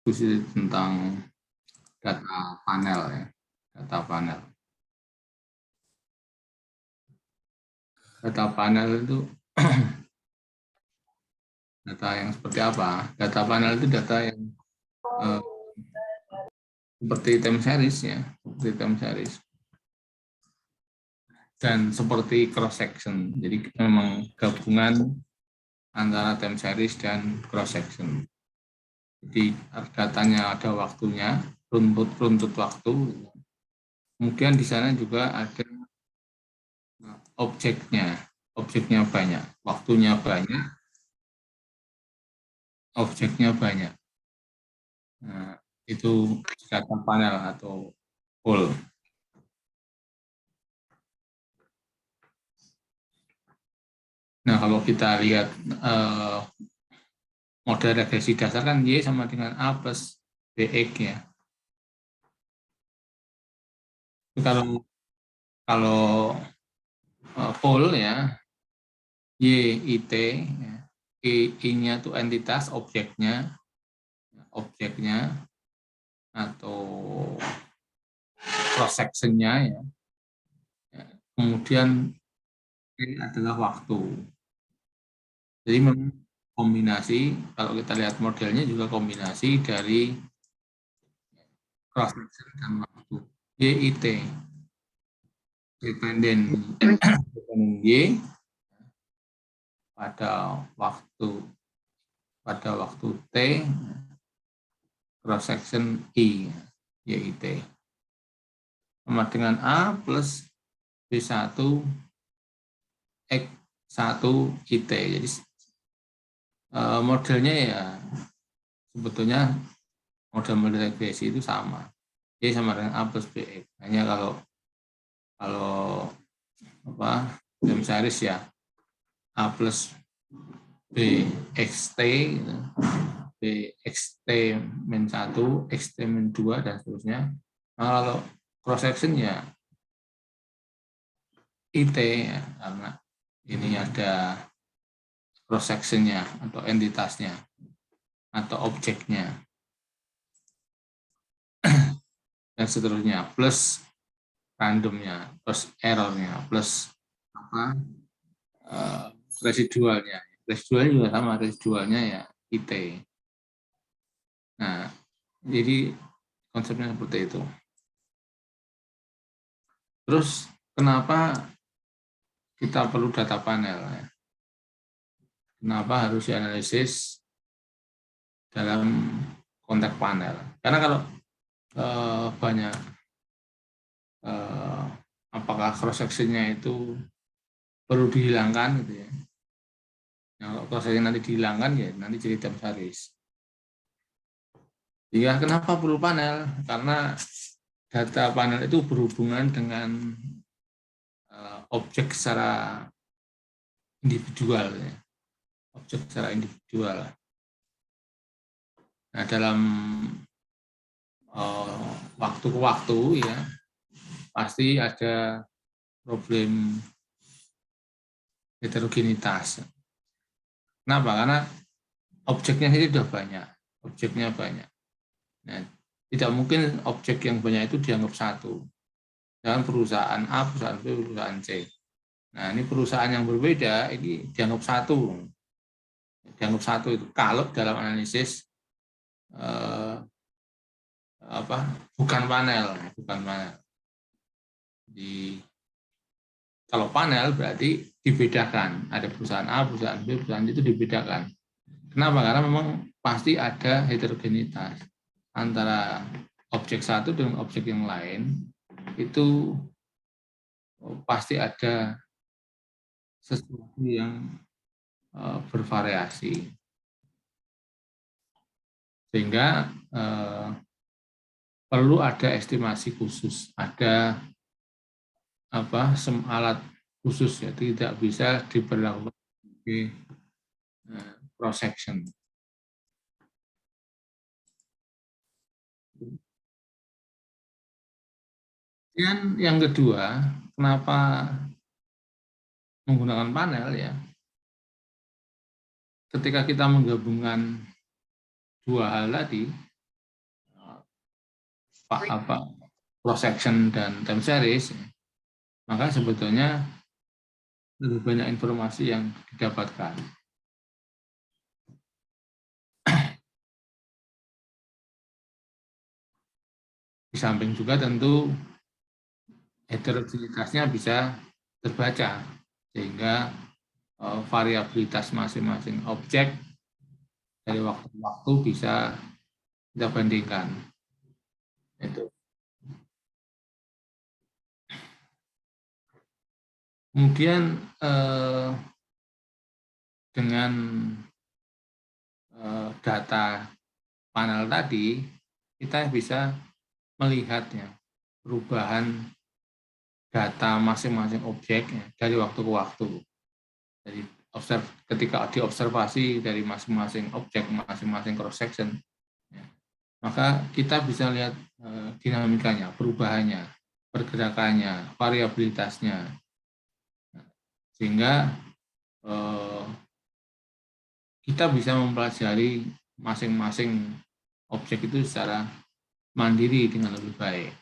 diskusi tentang data panel ya, data panel. Data panel itu data yang seperti apa? Data panel itu data yang seperti time series ya, seperti time series dan seperti cross section. Jadi memang gabungan antara time series dan cross section. Jadi datanya ada waktunya, runtut waktu. Kemudian di sana juga ada objeknya banyak, waktunya banyak, objeknya banyak. Nah, itu data panel atau pool. Nah, kalau kita lihat model regresi dasar kan Y sama dengan A plus BX ya. Kalau pool ya, Y, IT, ya. I-nya itu entitas objeknya atau cross sectionnya ya. Kemudian ini adalah waktu. Jadi memang kombinasi, kalau kita lihat modelnya juga kombinasi dari cross section dan waktu. YIT, dependen Y pada waktu T, cross section I, YIT. Sama dengan A plus B1 X1 IT. Jadi modelnya ya sebetulnya model-model regresi itu sama. Y sama dengan A plus BX. Hanya kalau time series ya A plus BXT, BXT min 1, XT min 2, dan seterusnya. Nah, kalau cross section ya IT ya, karena ini ada cross sectionnya atau entitasnya atau objeknya dan seterusnya, plus randomnya, plus errornya, plus residualnya. Residualnya juga sama, residualnya ya IT. Nah, jadi konsepnya seperti itu. Terus kenapa kita perlu data panel? Ya? Kenapa harus dianalisis dalam konteks panel? Karena kalau banyak apakah cross sectionnya itu perlu dihilangkan gitu ya. Nah, kalau cross section nanti dihilangkan ya nanti jadi time series. Ya, kenapa perlu panel? Karena data panel itu berhubungan dengan objek secara individual ya. Objek secara individual. Nah, dalam waktu ke waktu ya pasti ada problem heterogenitas. Kenapa? Karena objeknya ini sudah banyak, objeknya banyak. Nah, tidak mungkin objek yang banyak itu dianggap satu. Jangan perusahaan A, perusahaan B, perusahaan C. Nah, ini perusahaan yang berbeda, ini dianggap satu. Dianggap satu itu kalau dalam analisis bukan panel. Kalau panel berarti dibedakan. Ada perusahaan A, perusahaan B, perusahaan itu dibedakan. Kenapa? Karena memang pasti ada heterogenitas antara objek satu dengan objek yang lain. Itu pasti ada sesuatu yang bervariasi. Sehingga perlu ada estimasi khusus, ada alat khusus ya, tidak bisa diberlakukan sebagai cross section. Dan yang kedua, kenapa menggunakan panel ya? Ketika kita menggabungkan dua hal tadi, cross section dan time series, maka sebetulnya lebih banyak informasi yang didapatkan. Di samping juga tentu heterogenitasnya bisa terbaca, sehingga variabilitas masing-masing objek dari waktu ke waktu bisa kita bandingkan. Itu. Kemudian dengan data panel tadi, kita bisa melihatnya perubahan data masing-masing objek ya, dari waktu ke waktu. Jadi ketika diobservasi dari masing-masing objek, masing-masing cross section, ya, maka kita bisa lihat dinamikanya, perubahannya, pergerakannya, variabilitasnya, sehingga kita bisa mempelajari masing-masing objek itu secara mandiri dengan lebih baik.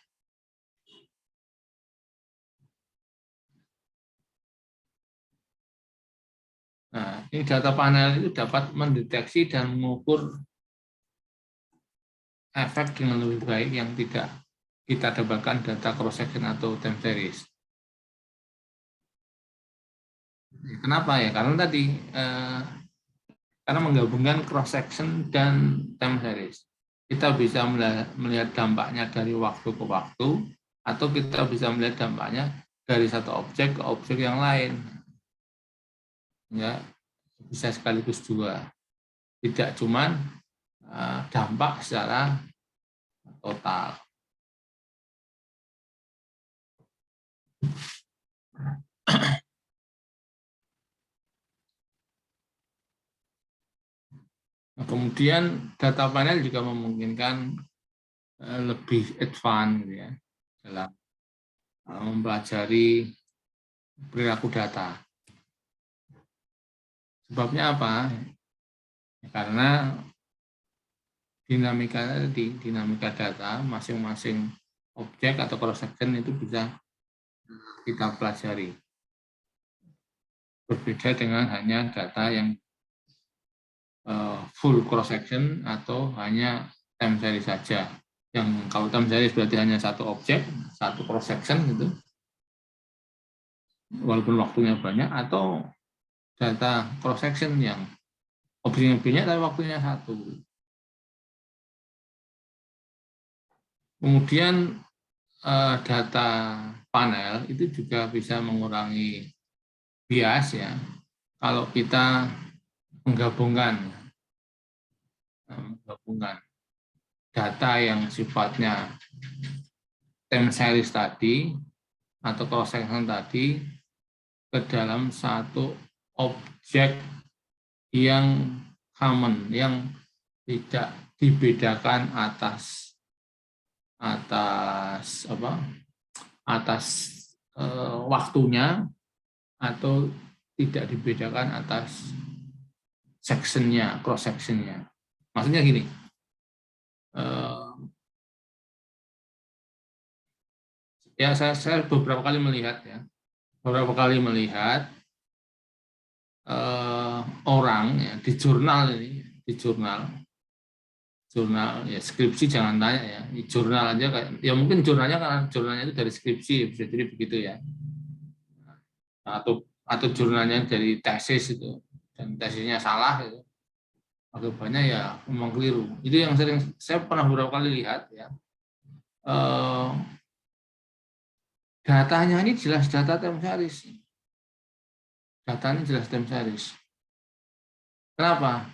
Nah, ini data panel itu dapat mendeteksi dan mengukur efek dengan lebih baik yang tidak kita dapatkan data cross section atau time series. Kenapa ya? Karena tadi karena menggabungkan cross section dan time series, kita bisa melihat dampaknya dari waktu ke waktu, atau kita bisa melihat dampaknya dari satu objek ke objek yang lain. Ya, bisa sekaligus dua. Tidak cuma dampak secara total. Nah, kemudian data panel juga memungkinkan lebih advance ya, dalam mempelajari perilaku data. Sebabnya apa? Ya, karena dinamika data masing-masing objek atau cross section itu bisa kita pelajari. Berbeda dengan hanya data yang full cross section atau hanya time series saja. Yang kalau time series berarti hanya satu objek, satu cross section gitu, walaupun waktunya banyak, atau data cross section yang objeknya banyak tapi waktunya satu. Kemudian data panel itu juga bisa mengurangi bias ya kalau kita menggabungkan data yang sifatnya time series tadi atau cross section tadi ke dalam satu objek yang common, yang tidak dibedakan atas waktunya, atau tidak dibedakan atas sectionnya, cross sectionnya. Maksudnya gini, ya saya beberapa kali melihat orang ya, di jurnal ya, skripsi jangan tanya ya, di jurnal aja kayak ya, mungkin jurnalnya itu dari skripsi, bisa jadi begitu ya, atau jurnalnya dari tesis itu dan tesisnya salah itu, akibatnya ya memang keliru. Itu yang sering saya pernah beberapa kali lihat ya, datanya ini jelas data time series, datanya jelas time series. Kenapa?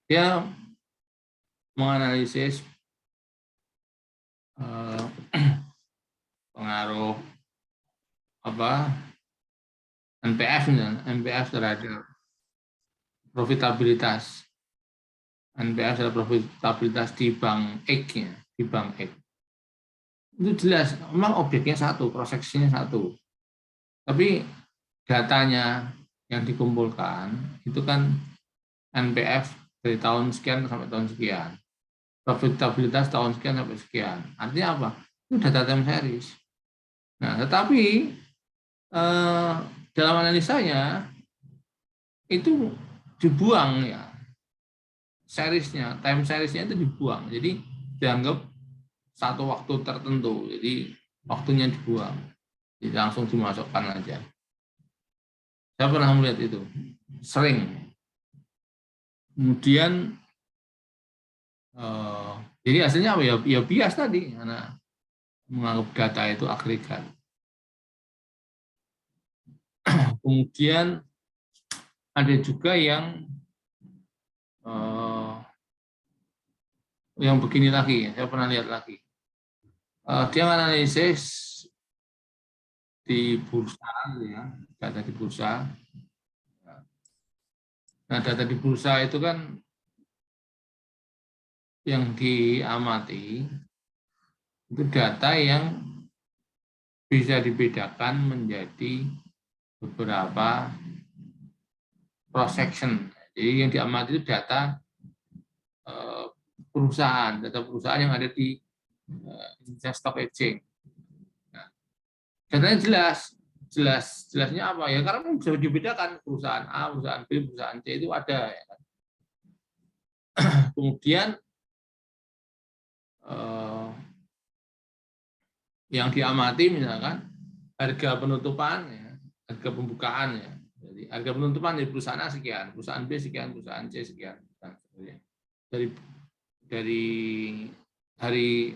Dia menganalisis pengaruh NPF terhadap profitabilitas. NPF adalah profitabilitas di bank X ya, di bank X. Itu jelas, memang objeknya satu, cross section-nya satu. Tapi datanya yang dikumpulkan itu kan NPF dari tahun sekian sampai tahun sekian. profitabilitas tahun sekian sampai sekian. Artinya apa? Itu data time series. Nah, tetapi dalam analisanya itu dibuang ya, seriesnya, time seriesnya itu dibuang. Jadi dianggap satu waktu tertentu. Jadi waktunya dibuang. Jadi langsung dimasukkan aja. Saya pernah melihat itu, sering. Kemudian jadi hasilnya apa ya? Ya bias tadi, karena menganggap data itu agregat. Kemudian ada juga yang begini lagi, saya pernah lihat lagi. Dia analisis di bursa, ya, data di bursa. Nah, data di bursa itu kan yang diamati itu data yang bisa dibedakan menjadi beberapa cross section. Jadi yang diamati itu data data perusahaan yang ada di Indonesia Stock Exchange. Nah, datanya jelasnya apa ya? Karena bisa dibedakan perusahaan A, perusahaan B, perusahaan C itu ada. Ya kan? Kemudian yang diamati misalkan harga penutupan, ya, harga pembukaan, ya. Jadi harga penutupan di perusahaan A sekian, perusahaan B sekian, perusahaan C sekian. Dari hari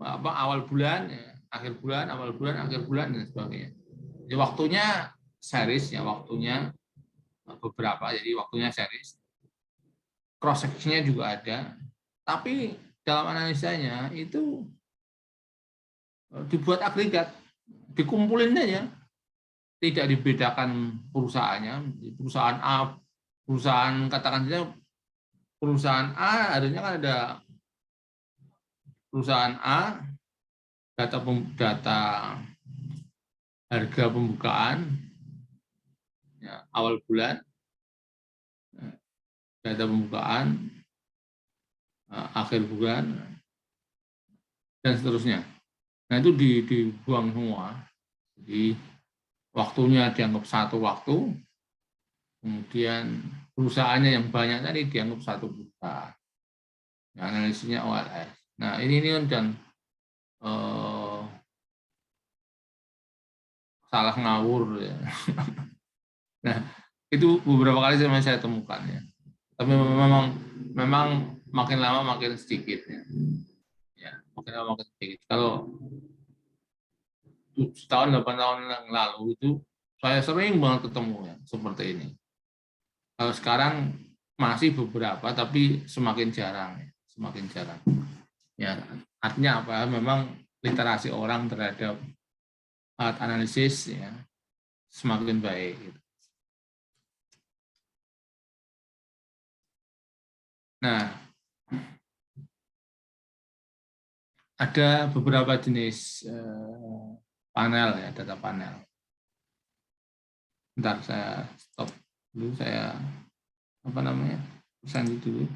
awal bulan, ya, akhir bulan, awal bulan, akhir bulan dan sebagainya. Jadi waktunya series, ya, waktunya beberapa, jadi waktunya series. Cross sectionnya juga ada, tapi dalam analisanya itu dibuat agregat, dikumpulin aja, tidak dibedakan perusahaannya. Perusahaan A, perusahaan katakan saja perusahaan A, adanya kan ada perusahaan A, data harga pembukaan, ya, awal bulan, data pembukaan, akhir bulan, dan seterusnya. Nah, itu dibuang semua. Jadi waktunya dianggap satu waktu, kemudian perusahaannya yang banyak tadi dianggap satu perusahaan. Nah, analisisnya OLS. Nah, ini dan salah ngawur, ya. Nah, itu beberapa kali saya temukan, ya. Tapi memang makin lama makin sedikit, ya. Ya, makin lama makin sedikit. Kalau 7 tahun 8 tahun yang lalu itu saya sering banget ketemu, ya, seperti ini. Kalau sekarang masih beberapa, tapi semakin jarang, ya. Semakin jarang. Ya, artinya apa? Memang literasi orang terhadap alat analisis, ya, semakin baik. Gitu. Nah, ada beberapa jenis panel, ya, data panel. Bentar, saya stop dulu, saya sensi dulu,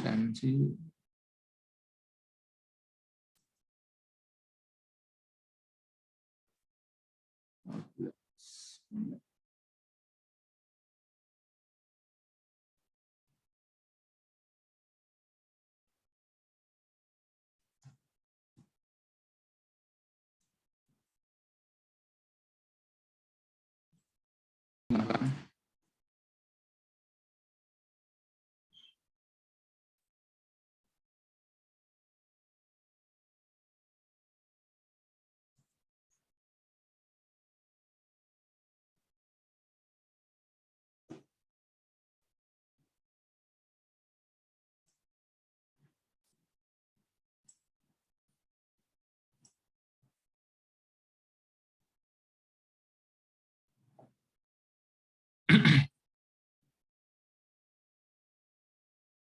sensi.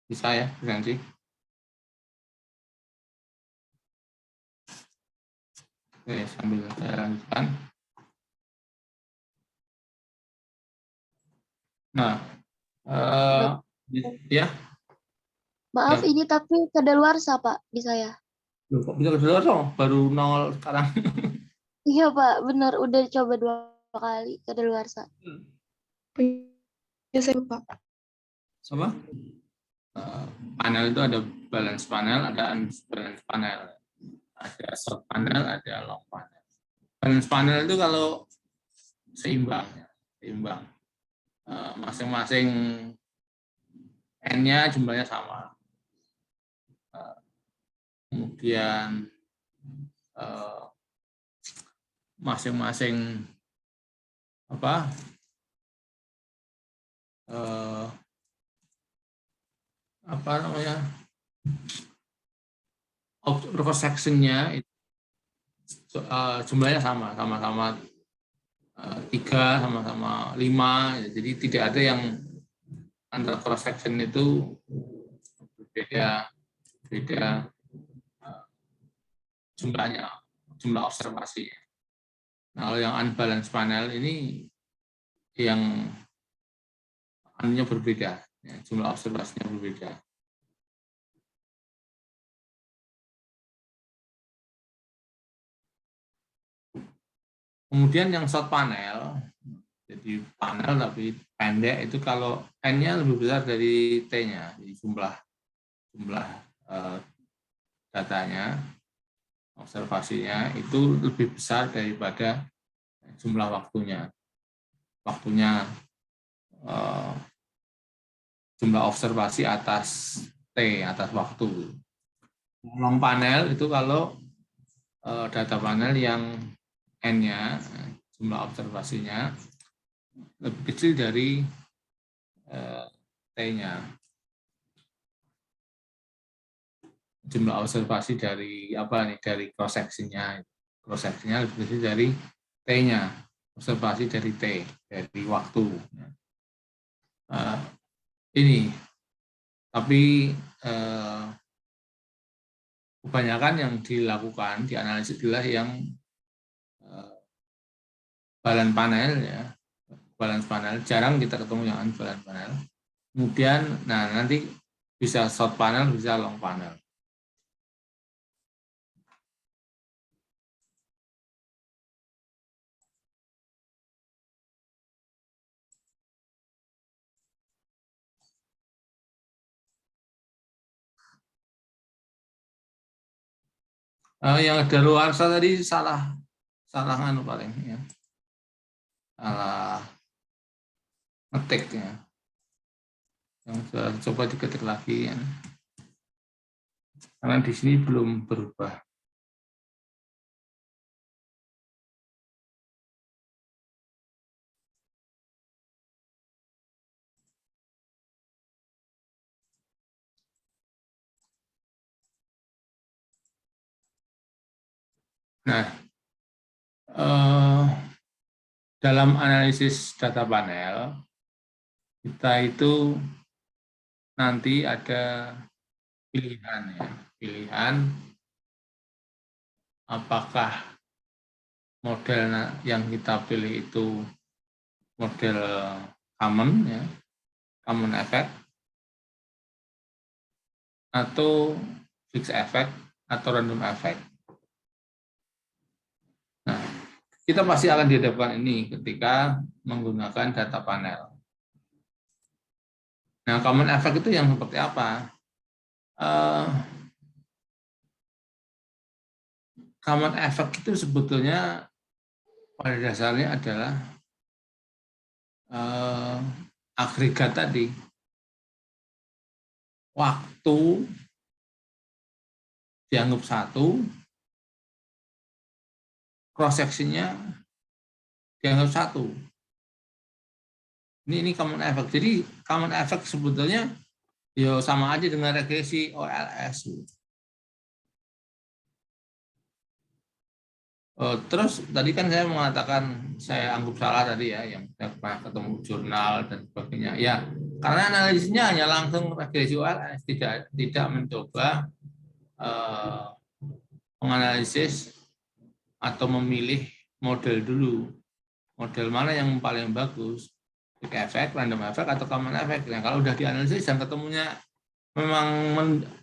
Bisa, ya, sensi. Oke, sambil saya lanjutkan. Nah, ya. Maaf, Ya, ini tapi kadaluarsa, Pak, di saya. loh, kok bisa keluar dong? Baru nol sekarang. Iya, Pak, benar. Udah coba 2 kali kadaluarsa. Punya saya, Pak. Apa? Panel itu ada balance panel, ada unbalance panel. Ada short panel, ada long panel. Balance panel itu kalau seimbang, ya, seimbang. Masing-masing N-nya jumlahnya sama. Kemudian masing-masing apa apa namanya cross sectionnya jumlahnya sama-sama 3, sama-sama 5, jadi tidak ada yang antara cross section itu beda jumlahnya, jumlah observasi. Nah, kalau yang unbalance panel ini yang anunya berbeda, ya, jumlah observasinya berbeda. Kemudian yang short panel, jadi panel tapi pendek itu kalau N-nya lebih besar dari T-nya, jadi jumlah datanya, observasinya itu lebih besar daripada jumlah waktunya. Jumlah observasi atas T, atas waktu. Long panel itu kalau data panel yang N-nya, jumlah observasinya lebih kecil dari T-nya. Jumlah observasi dari dari cross section-nya. Cross section-nya lebih kecil dari T-nya. Observasi dari T, dari waktu. Ini. Tapi kebanyakan yang dilakukan, dianalisis adalah yang balance panel, ya. Balance panel, jarang kita ketemu yang unbalance panel. Kemudian, nah nanti bisa short panel, bisa long panel. Yang ada luar tadi salah nganu paling, ya. Salah ngetik, ya. Yang sudah coba diketik lagi, ya. Karena di sini belum berubah. Nah, dalam analisis data panel, kita itu nanti ada pilihan, ya. Pilihan apakah model yang kita pilih itu model common, ya, common effect, atau fixed effect, atau random effect. Nah, kita pasti akan dihadapkan ini ketika menggunakan data panel. Nah, common effect itu yang seperti apa? Common effect itu sebetulnya pada dasarnya adalah agregat tadi. Waktu dianggap 1, cross section-nya dianggap 1. Ini common effect. Jadi common effect sebetulnya ya sama aja dengan regresi OLS. Terus tadi kan saya mengatakan saya anggap salah tadi, ya, yang saya pernah ketemu jurnal dan sebagainya. Ya, karena analisisnya hanya langsung regresi OLS, tidak mencoba menganalisis atau memilih model dulu. Model mana yang paling bagus, fixed effect, random effect, atau common effect. Nah, kalau udah dianalisis dan ketemunya memang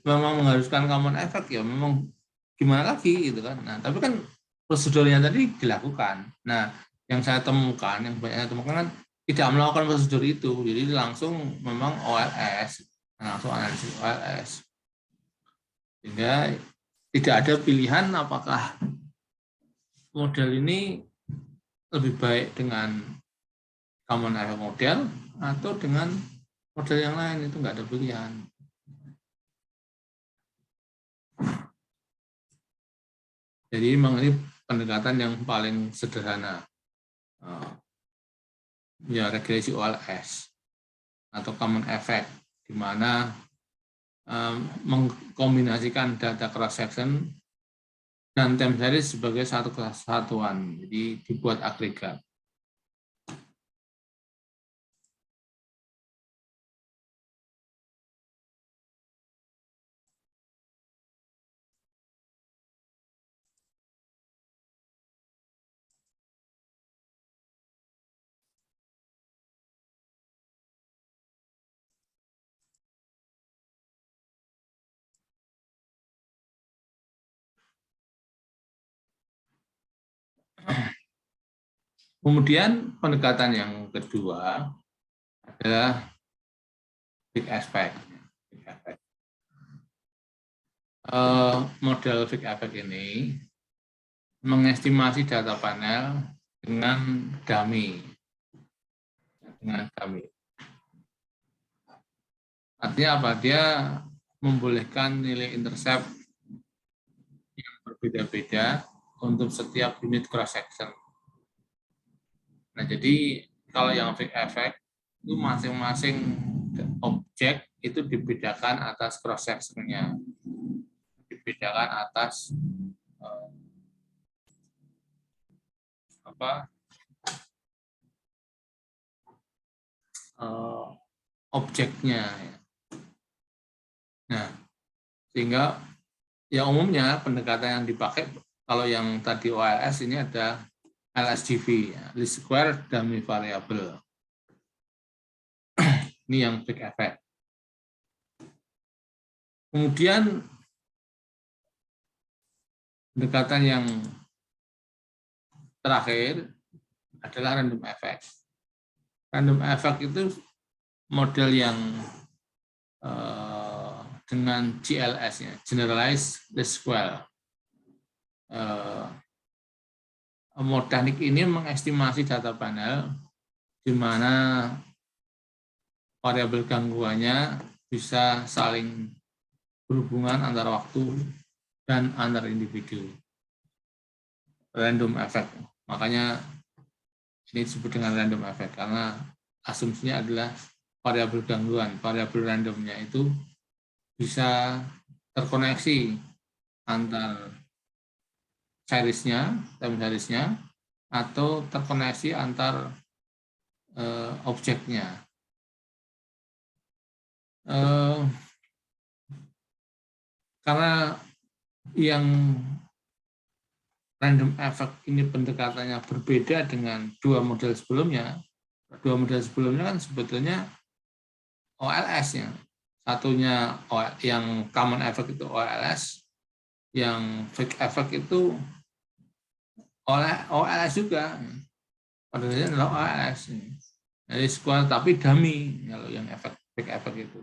mengharuskan common effect ya memang gimana lagi gitu kan. Nah, tapi kan prosedurnya tadi dilakukan. Nah, yang saya temukan, yang banyak saya temukan kan tidak melakukan prosedur itu, jadi langsung memang OLS, langsung analisis OLS. Sehingga tidak ada pilihan apakah model ini lebih baik dengan common effect model atau dengan model yang lain, itu nggak ada pilihan. Jadi memang ini pendekatan yang paling sederhana, ya regresi OLS atau common effect, di mana mengkombinasikan data cross section dan time series sebagai satu kesatuan, jadi dibuat agregat. Kemudian pendekatan yang kedua adalah big effect. Model big effect ini mengestimasi data panel dengan dummy. Artinya apa? Dia membolehkan nilai intercept yang berbeda-beda untuk setiap unit cross section. Nah, jadi kalau yang big effect itu masing-masing objek itu dibedakan atas cross section-nya, dibedakan atas objeknya. Nah, sehingga ya umumnya pendekatan yang dipakai kalau yang tadi OLS ini ada LSDV, least square dummy variable. Ini yang big effect. Kemudian pendekatan yang terakhir adalah random effect. Random effect itu model yang dengan GLS-nya, Generalized Least Square. Teknik ini mengestimasi data panel di mana variabel gangguannya bisa saling berhubungan antara waktu dan antar individu. Random effect. Makanya ini disebut dengan random effect karena asumsinya adalah variabel gangguan, variabel randomnya itu bisa terkoneksi antar seriesnya, time seriesnya, atau terkoneksi antar objeknya. Karena yang random effect ini pendekatannya berbeda dengan dua model sebelumnya. Dua model sebelumnya kan sebetulnya OLS-nya. Satunya yang common effect itu OLS, yang fake effect itu OLS juga. Padahal adalah OLS. Jadi square tapi dummy kalau yang fake effect itu.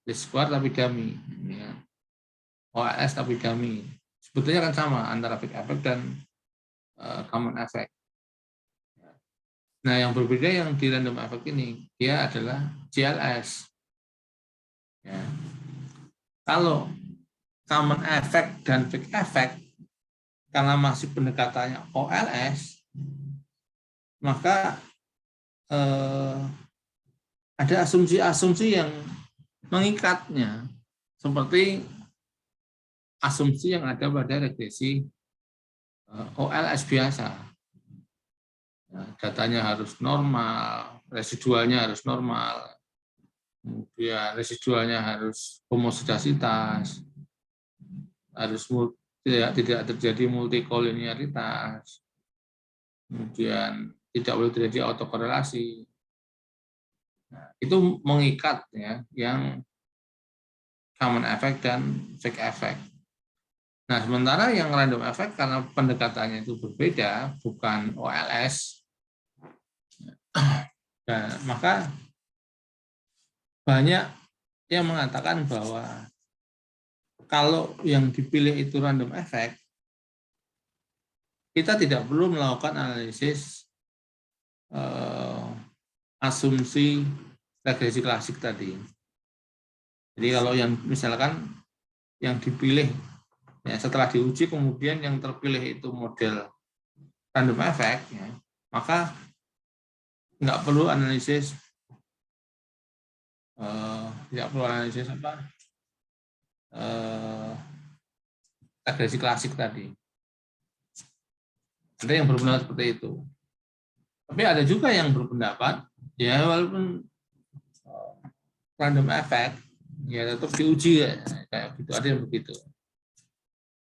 Jadi square tapi dummy. OLS tapi dummy. Sebetulnya kan sama antara fake effect dan common effect. Nah, yang berbeda yang di random effect ini, dia adalah GLS. Ya. Kalau common effect dan fake effect, karena masih pendekatannya OLS, maka ada asumsi-asumsi yang mengikatnya, seperti asumsi yang ada pada regresi OLS biasa. Datanya harus normal, residualnya harus normal, kemudian residualnya harus homozidasitas, harus tidak terjadi multikolinearitas, kemudian tidak boleh terjadi autokorelasi. Nah, itu mengikat ya, yang common effect dan fake effect. Nah, sementara yang random effect karena pendekatannya itu berbeda, bukan OLS, dan maka banyak yang mengatakan bahwa kalau yang dipilih itu random effect, kita tidak perlu melakukan analisis asumsi regresi klasik tadi. Jadi kalau yang misalkan yang dipilih ya, setelah diuji kemudian yang terpilih itu model random effect, ya, maka nggak perlu analisis apa regresi klasik tadi. Ada yang berpendapat seperti itu. Tapi ada juga yang berpendapat ya walaupun random effect ya tetap diuji ya, kayak gitu, ada yang begitu.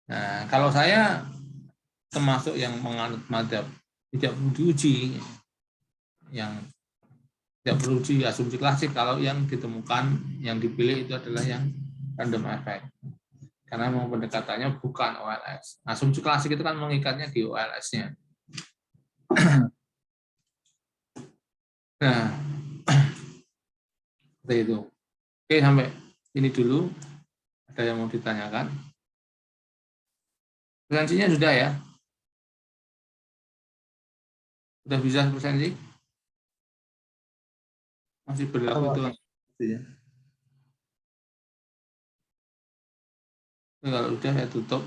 Nah, kalau saya termasuk yang menganut mazhab tidak perlu diuji, yang tidak perlu diuji asumsi klasik kalau yang ditemukan, yang dipilih itu adalah yang random effect. Karena memang pendekatannya bukan OLS. Asumsi klasik itu kan mengikatnya di OLS-nya. Nah, seperti itu. Oke, sampai ini dulu. Ada yang mau ditanyakan? Presensinya sudah ya? Sudah bisa presensi? Masih berlaku itu? Ya. Kalau udah saya tutup.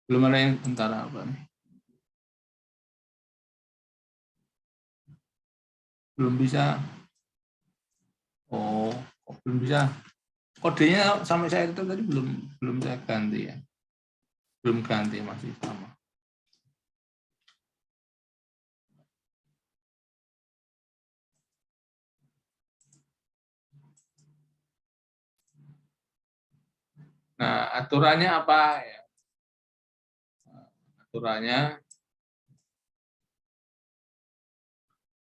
Belum ada yang tentara apa nih? Belum bisa. Oh, kok belum bisa. Kodenya sampai saya itu tadi belum saya ganti ya. Belum ganti, masih sama. Nah, aturannya apa ya?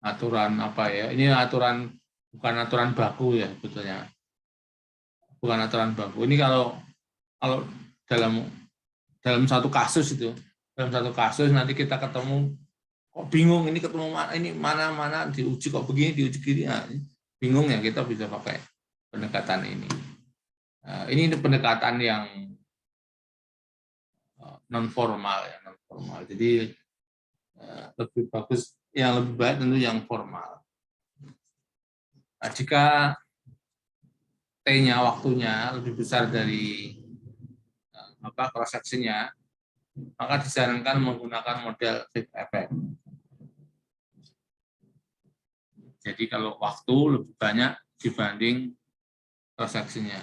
Aturan apa ya? Ini aturan, bukan aturan baku ya sebetulnya. Bukan aturan baku. Ini kalau dalam satu kasus itu, dalam satu kasus nanti kita ketemu kok bingung ini ketemu mana diuji kok begini diuji gini, nah, bingung ya, kita bisa pakai pendekatan ini. Ini pendekatan yang non formal ya, non formal. Jadi lebih bagus, yang lebih baik tentu yang formal. Nah, jika T-nya waktunya lebih besar dari cross section-nya, maka disarankan menggunakan model fake effect. Jadi kalau waktu lebih banyak dibanding cross section-nya.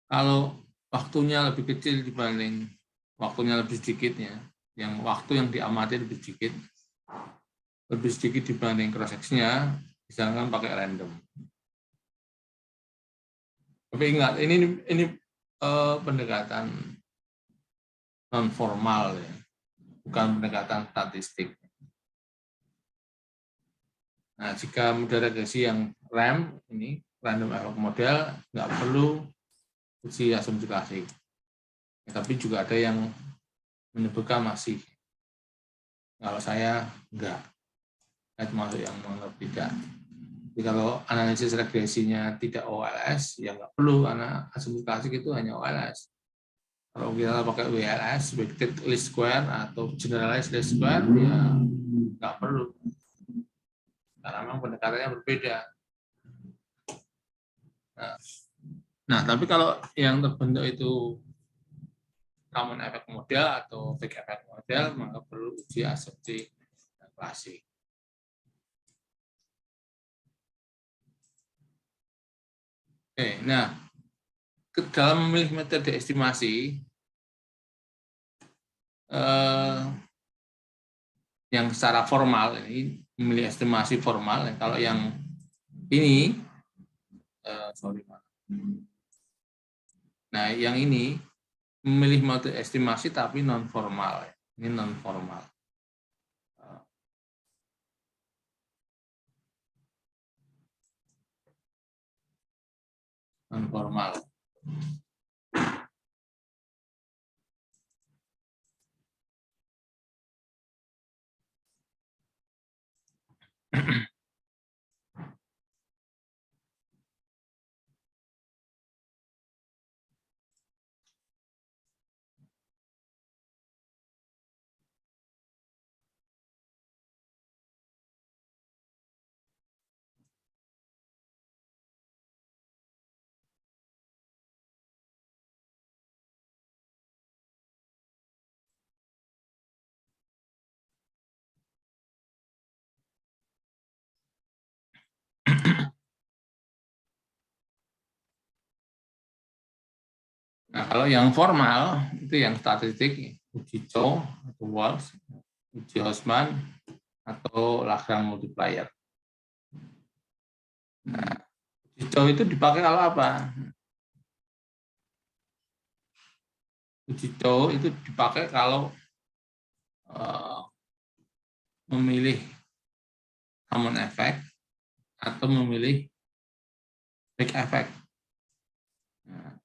Kalau waktunya lebih kecil dibanding waktunya lebih sedikitnya, yang waktu yang diamati lebih sedikit dibanding cross section-nya, disarankan pakai random. Tapi ingat, ini pendekatan non formal ya, bukan pendekatan statistik. Nah, jika model regresi yang RAM ini random effect model nggak perlu uji asumsi klasik. Ya, tapi juga ada yang menyebutkan masih. Kalau saya enggak, saya termasuk yang menganggap tidak. Jadi kalau analisis regresinya tidak OLS, ya nggak perlu, karena asumsi klasik itu hanya OLS. Kalau kita pakai WLS, weighted least square atau generalized least square, ya nggak perlu. Karena memang pendekatannya berbeda. Nah, tapi kalau yang terbentuk itu common effect model atau fake effect model, maka perlu uji asumsi klasik. Oke, nah dalam memilih metode estimasi, yang secara formal ini memilih estimasi formal. Kalau yang ini, sorry, nah yang ini memilih metode estimasi tapi non formal. Ini non formal. Non formal. Nah, kalau yang formal itu yang statistik, uji Chow atau Walsh, uji Houseman atau Lagrange multiplier. Nah, uji Chow itu dipakai kalau apa? Uji Chow itu dipakai kalau memilih common effect atau memilih big effect. Nah,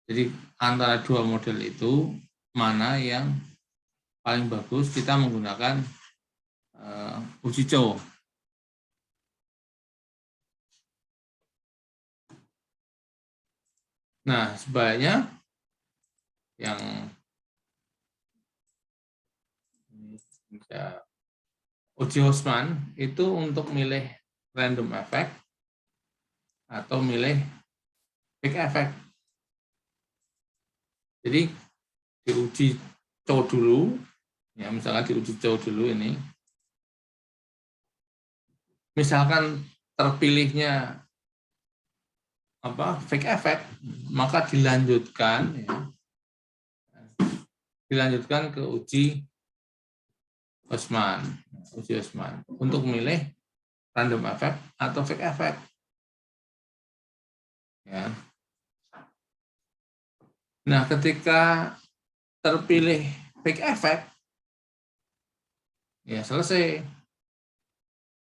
jadi antara dua model itu mana yang paling bagus, kita menggunakan uji Chow. Nah, sebaliknya yang uji Houseman itu untuk milih random effect atau milih big effect. Jadi diuji Chow dulu, ya misalkan diuji Chow dulu ini, misalkan terpilihnya fake effect, maka dilanjutkan ke uji Houseman, untuk milih random effect atau fake effect. Ya. Nah, ketika terpilih fake effect, ya selesai.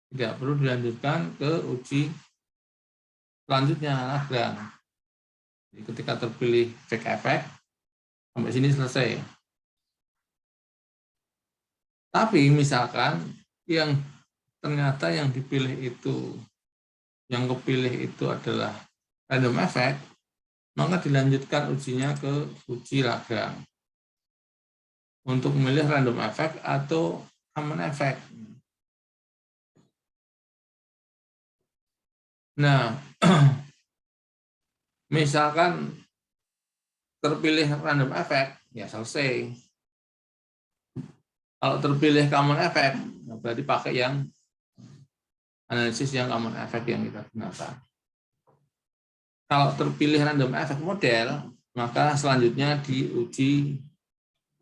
Tidak perlu dilanjutkan ke uji selanjutnya, Lagrange. Jadi ketika terpilih fake effect, sampai sini selesai. Tapi misalkan yang ternyata yang dipilih itu, yang kepilih itu adalah random effect, maka dilanjutkan ujinya ke uji Lagrange untuk memilih random effect atau common effect. Nah, misalkan terpilih random effect, ya selesai. Kalau terpilih common effect, berarti pakai yang analisis yang common effect yang kita gunakan. Kalau terpilih random effect model, maka selanjutnya diuji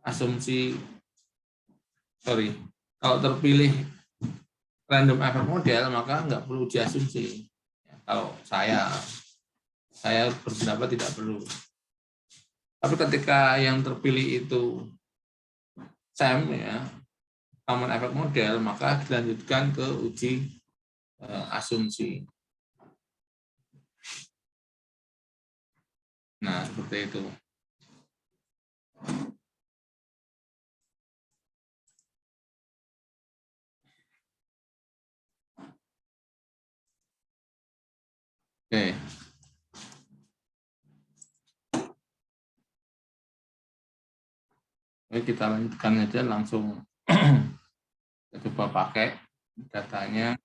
asumsi, kalau terpilih random effect model, maka nggak perlu uji asumsi. Kalau saya berpendapat tidak perlu. Tapi ketika yang terpilih itu SEM, ya, common effect model, maka dilanjutkan ke uji asumsi. Nah, seperti itu. Oke. Oke, kita lanjutkan aja langsung. Kita coba pakai datanya.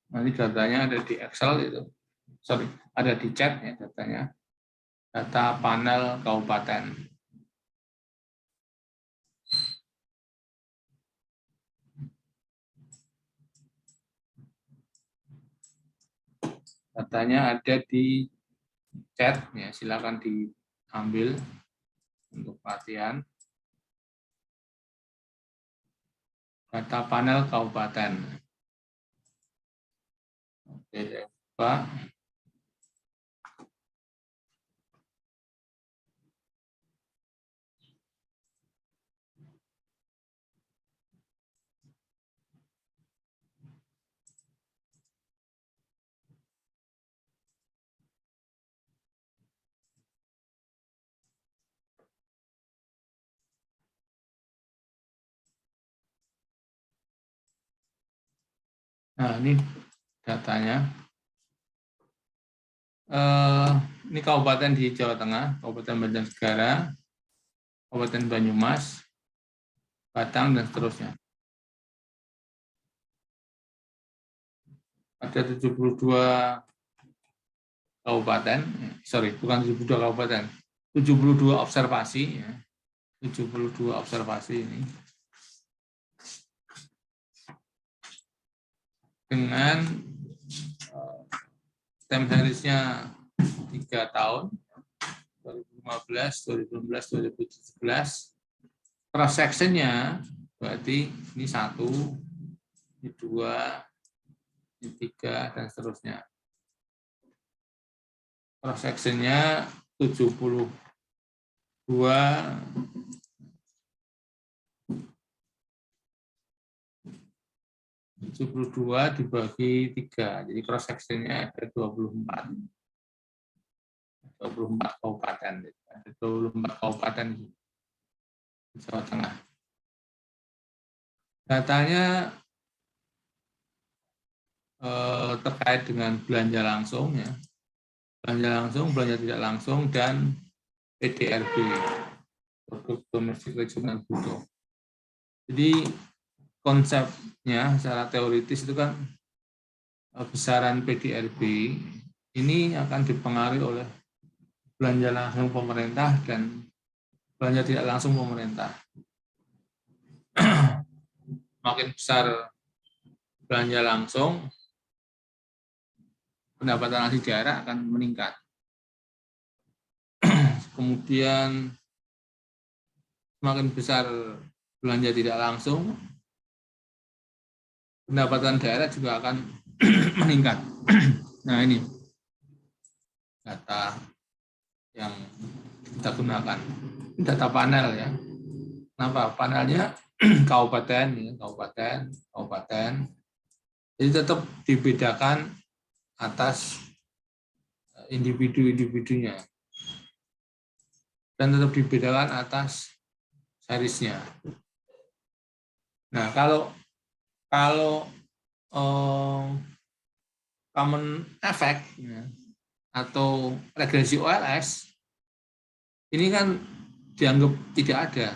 Nanti datanya ada di Excel itu. Sorry, ada di chat ya datanya. Data panel kabupaten. Datanya ada di chat ya, silakan diambil untuk pelatihan. Data panel kabupaten. Oke, Pak. Nah, ini datanya. Ini kabupaten di Jawa Tengah, Kabupaten Banjarnegara, Kabupaten Banyumas, Batang, dan seterusnya. Ada 72 kabupaten, sorry, bukan 72 kabupaten, 72 observasi, ya. 72 observasi ini. Dengan time series-nya 3 tahun, 2015, 2016, 2017. Cross section-nya berarti ini 1, ini 2, ini 3, dan seterusnya. Cross section-nya 72 dibagi 3, jadi cross section-nya ada 24 kabupaten, ada 24 kabupaten di Jawa Tengah. Datanya terkait dengan belanja langsung, ya, belanja langsung, belanja tidak langsung, dan PDRB, produk domestik regional bruto. Jadi konsepnya secara teoritis itu kan besaran PDRB ini akan dipengaruhi oleh belanja langsung pemerintah dan belanja tidak langsung pemerintah. Makin besar belanja langsung, pendapatan asli daerah akan meningkat. Kemudian semakin besar belanja tidak langsung, pendapatan daerah juga akan meningkat. Nah, ini data yang kita gunakan. Ini data panel, ya. Kenapa? Panelnya kabupaten, ya, kabupaten. Jadi tetap dibedakan atas individu-individunya. Dan tetap dibedakan atas serisnya. Nah, kalau common effect, ya, atau regresi OLS, ini kan dianggap tidak ada.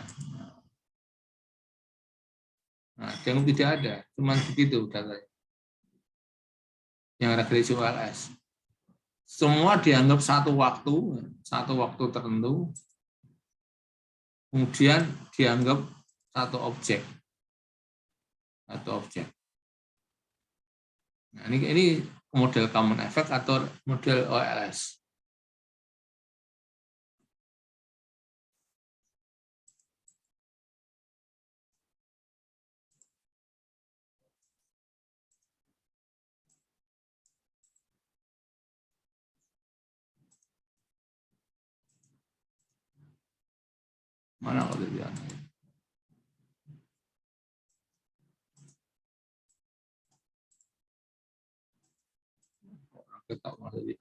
Nah, dianggap tidak ada, cuman begitu datanya. Yang regresi OLS. Semua dianggap satu waktu tertentu, kemudian dianggap satu objek. Nah, ini model common effect atau model OLS. Mana kalau dia? Kita masih di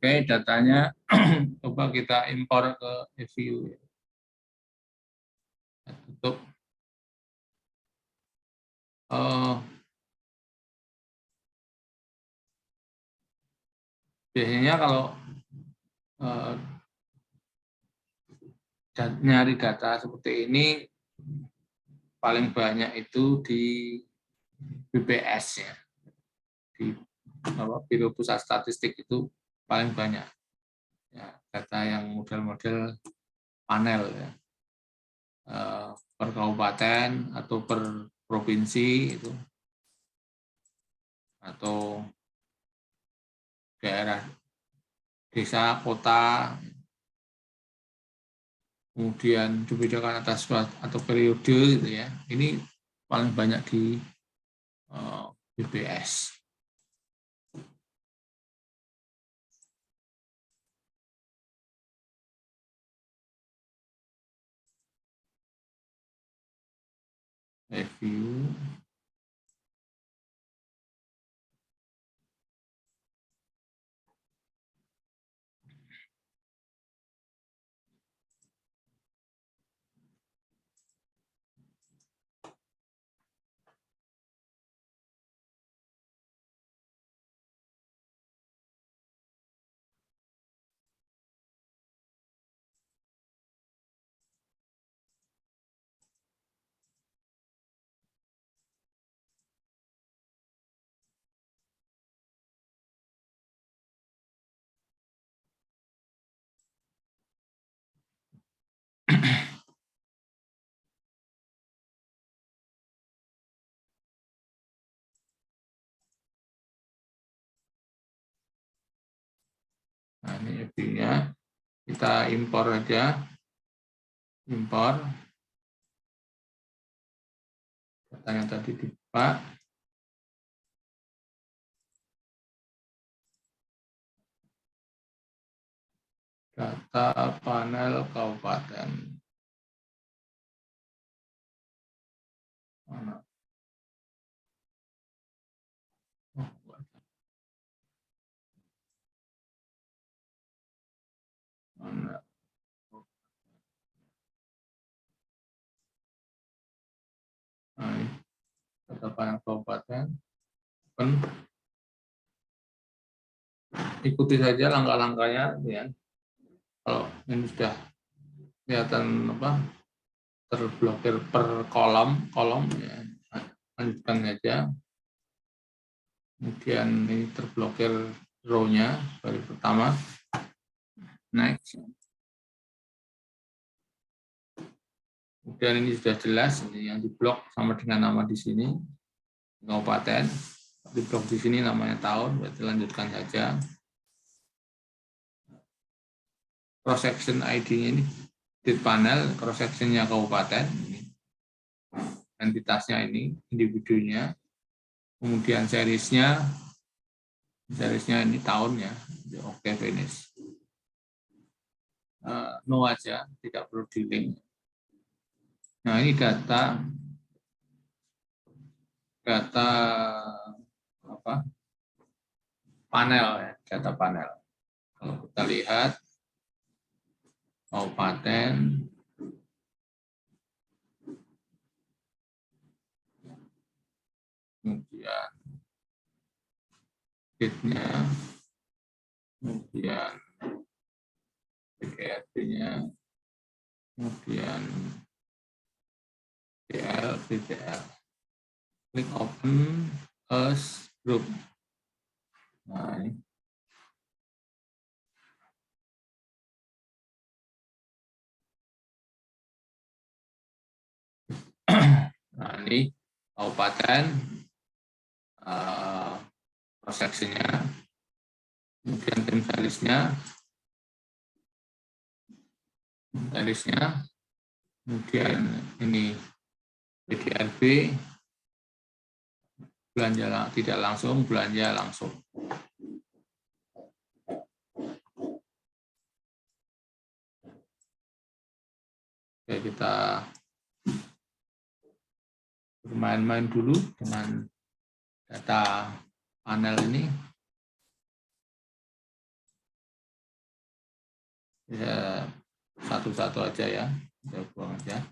Oke, datanya coba kita impor ke EView. Tutup. Biasanya kalau nyari data seperti ini paling banyak itu di BPS ya, di Biro Pusat Statistik itu paling banyak ya, data yang model-model panel ya, per kabupaten atau per provinsi itu, atau daerah desa kota, kemudian dibedakan atas atau periode gitu ya. Ini paling banyak di BPS. Review. Nah, ini review-nya. Kita impor aja. Impor. Datanya tadi dibuka. Data panel kabupaten. Mana? Mana? Nah, ini data panel kabupaten. Ikuti saja langkah-langkahnya ya. Kalau ini sudah kelihatan terblokir per kolom ya, lanjutkan saja. Kemudian ini terblokir row-nya baru pertama, next. Kemudian ini sudah jelas, ini yang diblok sama dengan nama di sini kabupaten, diblok di sini namanya tahun, berarti lanjutkan saja. Cross section ID-nya ini date panel, cross section-nya kabupaten, ini entitasnya ini, individunya, kemudian seriesnya ini tahunnya, oke, finish. No aja, tidak perlu di link. Nah, ini data panel ya, data panel. Kalau kita lihat kabupaten, kemudian date-nya, kemudian PKRT-nya, kemudian DTL. Klik open as group. Nah, ini. Nah, ini kabupaten, cross-section-nya, kemudian tim seriesnya, kemudian ini PDRB, belanja tidak langsung, belanja langsung. Oke, kita bermain-main dulu dengan data panel ini. Ya, satu-satu aja ya, kita buang aja.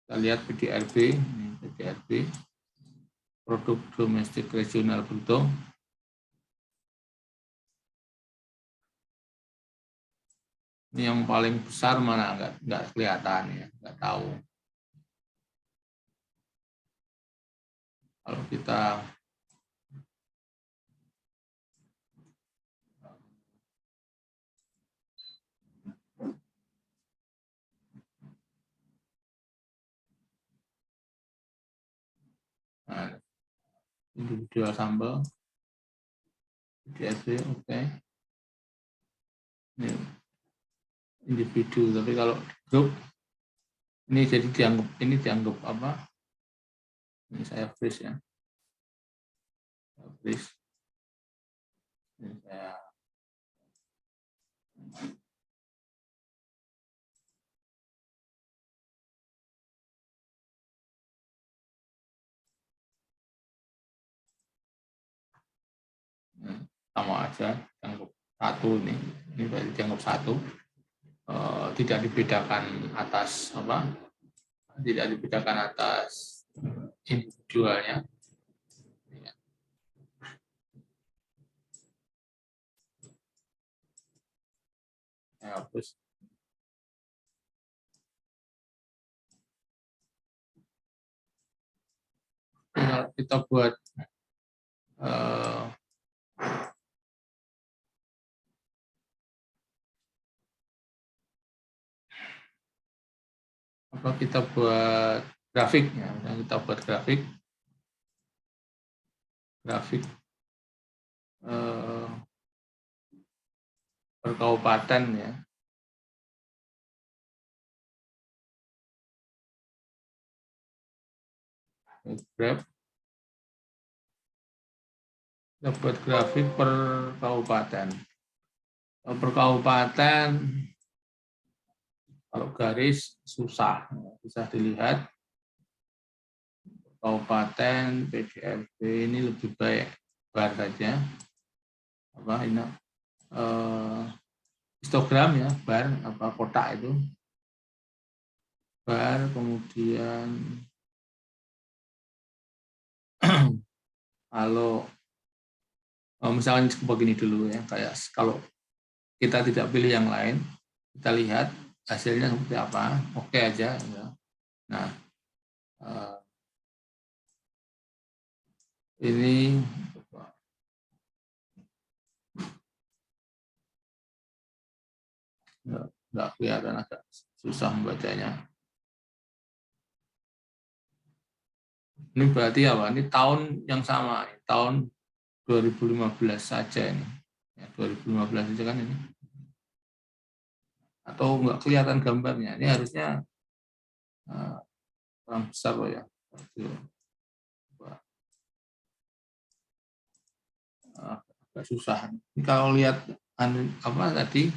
Kita lihat PDRB, ini PDRB, produk domestik regional bruto. Ini yang paling besar mana nggak kelihatan ya, nggak tahu. Kalau kita individual sampel, DSB, oke. Ini individu, tapi kalau grup ini jadi dianggap apa? Ini saya freeze ya. Freeze. Ini saya sama aja dianggap satu ini berarti dianggap satu. Tidak dibedakan atas apa? Tidak dibedakan atas individualnya. Saya hapus. Kita buat apa, kita buat grafiknya, kita buat grafik per kabupaten ya. Grab, kita buat grafik per kabupaten. Per kabupaten kalau garis susah dilihat. Kabupaten PDRB ini lebih baik bar saja. Apa ini? Histogram ya, bar apa kotak itu. Bar, kemudian kalau misalnya begini dulu ya, kayak kalau kita tidak pilih yang lain, kita lihat hasilnya seperti apa, oke aja ya. Nah, ini nggak kelihatan, agak susah membacanya. Ini berarti apa? Ini tahun yang sama, tahun 2015 saja ini. Ya, 2015 saja kan ini. Atau nggak kelihatan gambarnya? Ini harusnya kurang besar loh ya. Agak susah. Ini kalau lihat apa tadi,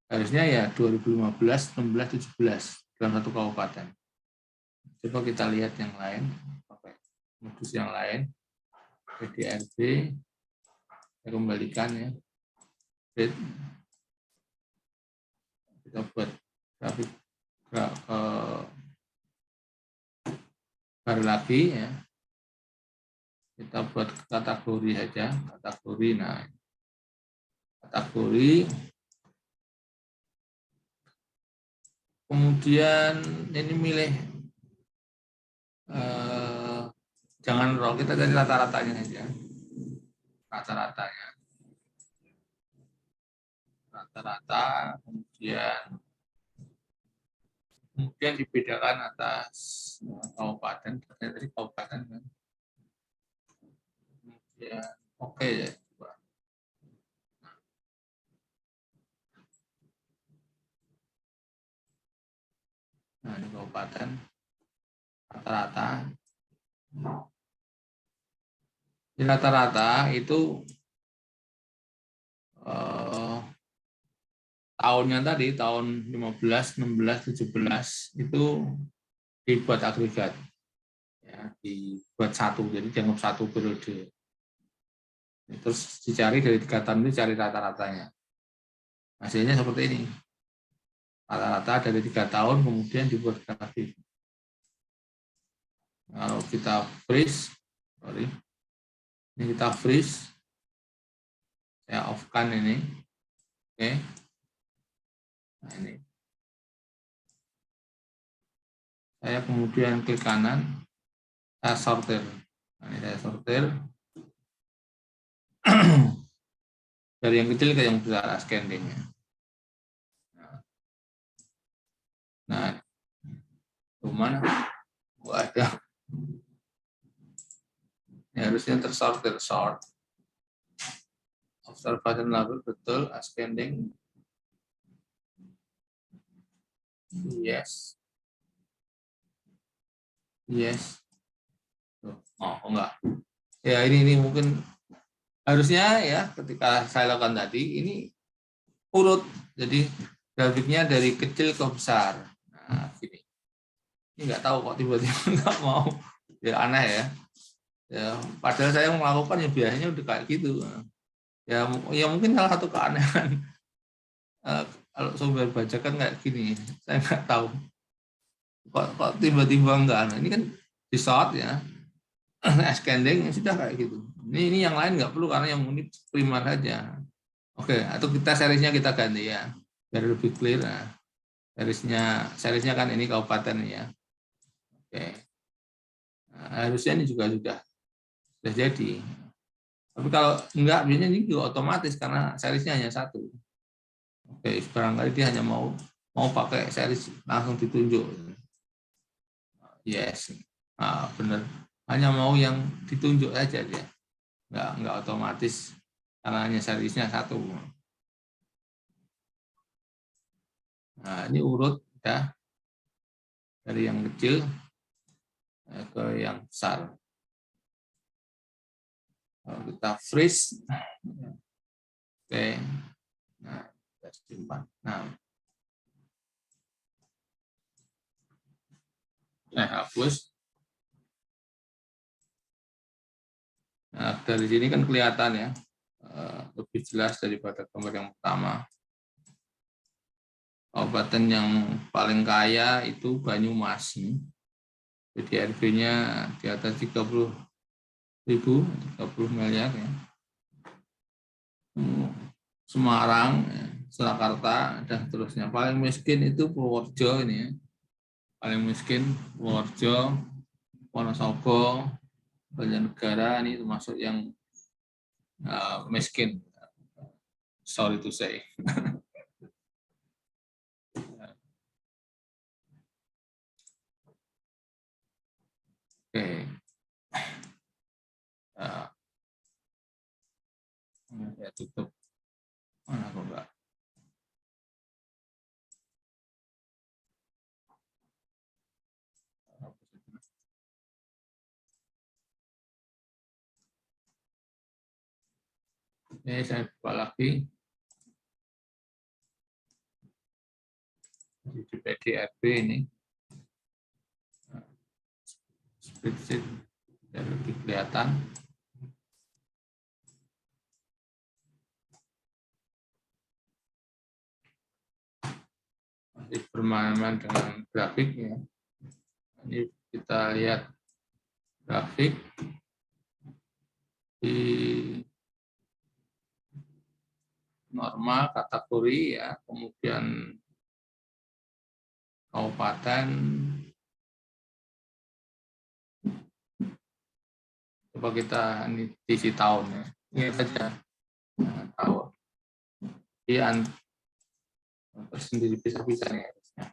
harusnya ya 2015, 16, 17 dalam satu kabupaten. Coba kita lihat yang lain, pakai modus yang lain. PDRB, saya kembalikan ya. Kita buat grafik baru lagi ya. Kita buat kategori saja, kategori. Nah, kategori. Kemudian ini milih jangan raw, kita cari rata-ratanya saja. Rata-ratanya. Rata-rata, kemudian dibedakan atas kabupaten, dari kabupaten kan. Kemudian oke ya. Nah, ini kabupaten rata-rata. Di rata-rata itu tahunnya tadi, tahun 15, 16, 17 itu dibuat agregat. Ya, dibuat satu, jadi dianggap satu periode. Terus dicari dari 3 tahun itu, cari rata-ratanya. Hasilnya seperti ini. Rata-rata dari 3 tahun, kemudian dibuat grafik. Kalau kita freeze, Sorry. Ini kita freeze. Saya off-kan ini. Oke. Nah, ini. Saya kemudian klik kanan, saya sortir. Nah, ini saya sortir. Dari yang kecil ke yang besar ascending-nya. Nah, mana? Oh, ada. Ini harusnya tersortir, sort. Observation level betul, ascending. Yes. Yes. Oh, enggak. Ya, ini mungkin harusnya ya ketika saya lakukan tadi ini urut. Jadi grafiknya dari kecil ke besar. Nah, gini. Ini nggak tahu kok tiba-tiba nggak mau. Ya aneh ya. Ya, padahal saya melakukan ya biasanya udah kayak gitu. Ya, ya mungkin salah satu keanehan. Kalau software bajakan kayak gini, saya nggak tahu. Kok tiba-tiba enggak. Nah, ini kan di short ya. Scanning sudah kayak gitu. Ini yang lain nggak perlu karena yang ini primer saja. Oke, atau kita seriesnya kita ganti ya, biar lebih clear. Nah, seriesnya kan ini kabupaten ya. Oke, nah, harusnya ini juga sudah jadi. Tapi kalau enggak, biasanya ini juga otomatis karena seriesnya hanya satu. Oke, barangkali dia hanya mau pakai series langsung ditunjuk. Yes, benar. Hanya mau yang ditunjuk saja dia. Enggak otomatis karena hanya seriesnya satu. Nah, ini urut ya dari yang kecil ke yang besar. Kalau kita freeze, oke, nah kita simpan. Nah, saya hapus. Nah, dari sini kan kelihatan ya, lebih jelas daripada gambar yang pertama. Kabupaten yang paling kaya itu Banyumas. Jadi RB-nya di atas 30.000, 30 miliar ya. Semarang, Surakarta, dan seterusnya. Paling miskin itu Purworejo ini ya. Paling miskin Purworejo, Wonosobo, Banjarnegara ini termasuk yang miskin. Sorry to say. Oke. Ya tutup. Mana kok enggak? Ini saya buka lagi. Di PDRB ini. Spreadsheet biar lebih kelihatan. Masih bermain-main dengan grafik ya. Ini kita lihat grafik di normal kategori ya, kemudian kabupaten, coba kita ini isi tahun ya, ini saja tahun. Dia sendiri bisa-bisa nih harusnya.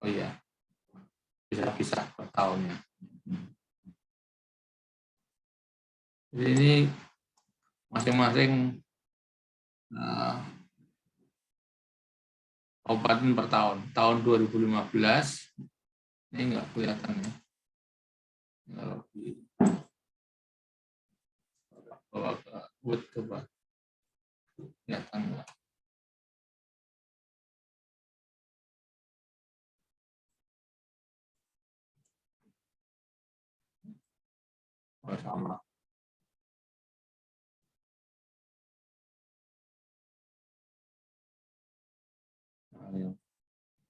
Oh iya, bisa-bisa per tahunnya. Jadi ini masing-masing kabupaten per tahun. Tahun 2015 ini enggak kelihatan ya. Kalau di bawa ke Word coba kelihatan enggak? Oh, sama.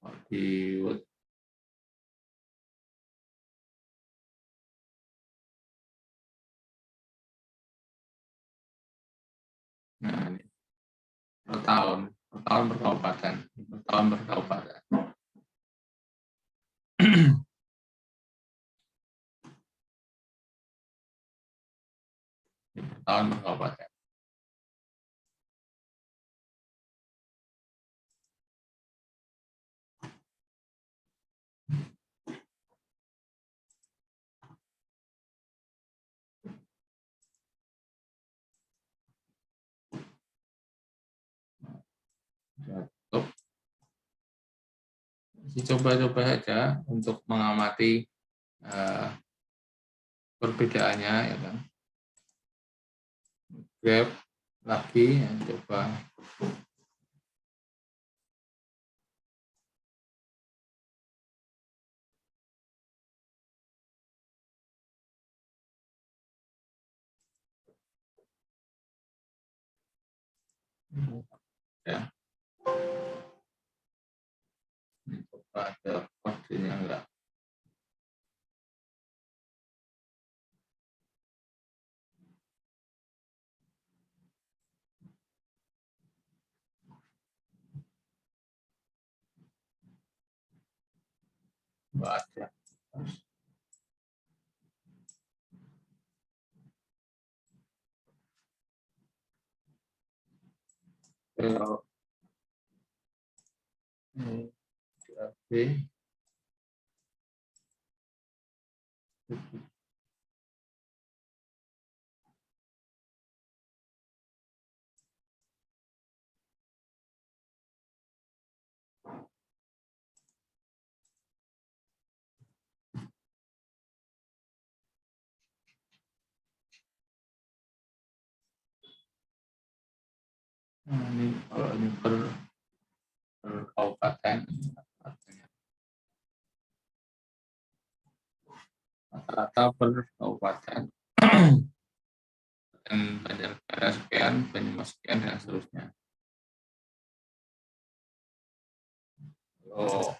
Nah, di Word per tahun per kabupaten, per tahun per kabupaten. Per tahun per kabupaten. Coba-coba saja untuk mengamati perbedaannya, ya kan. Grab lagi, ya, coba. Ya. Coba ada kodenya enggak. Enggak ada. Kalau DAB ini kalau ini per kabupaten, rata-rata per kabupaten, dan Banjarnegara sekian, Banyumas sekian, dan seterusnya. Kalau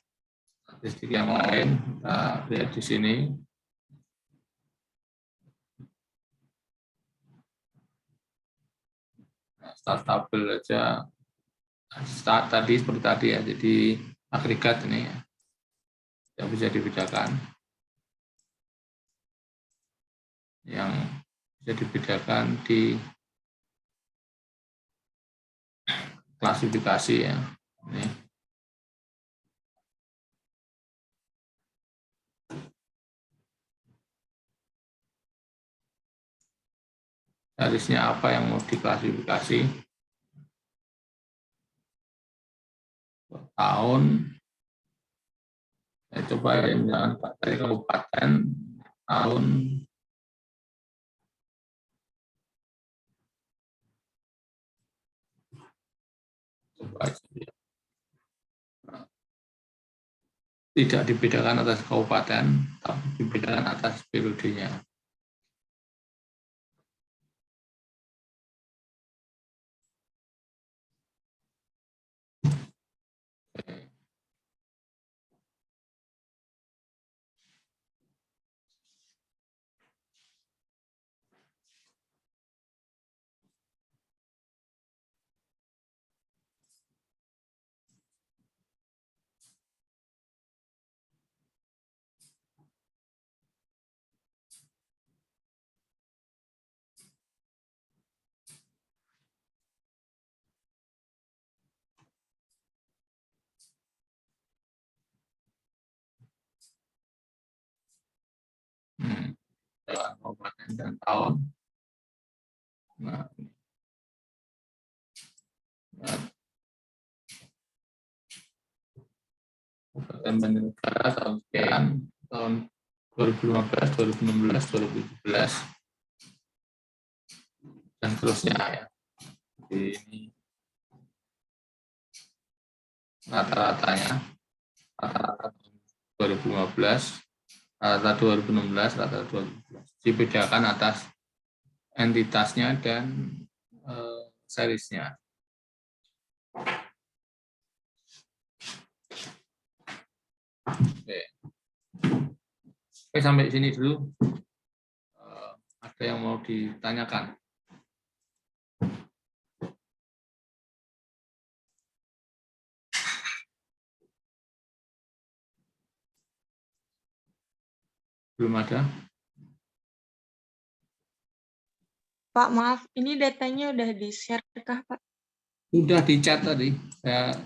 statistik yang lain kita lihat di sini. Start tabel aja start tadi seperti tadi ya, jadi agregat ini ya, yang bisa dibedakan, yang bisa dibedakan di klasifikasi ya. Ini. Garisnya apa yang mau diklasifikasi? Tahun. Saya coba ya, jangan dari kabupaten, tahun, coba aja. Tidak dibedakan atas kabupaten, tapi dibedakan atas periodenya. Kabupaten dan tahun. Nah, Kabupaten Banjarnegara tahun sekian, tahun 2015, 2016, 2017, dan seterusnya ya. Jadi ini rata-ratanya, rata-rata 2015, rata 2016, rata 2017. Dibedakan atas entitasnya dan seriesnya. Oke, sampai sini dulu. Ada yang mau ditanyakan? Belum ada? Pak, maaf, ini datanya udah di-share kah, Pak? Udah di chat tadi. Saya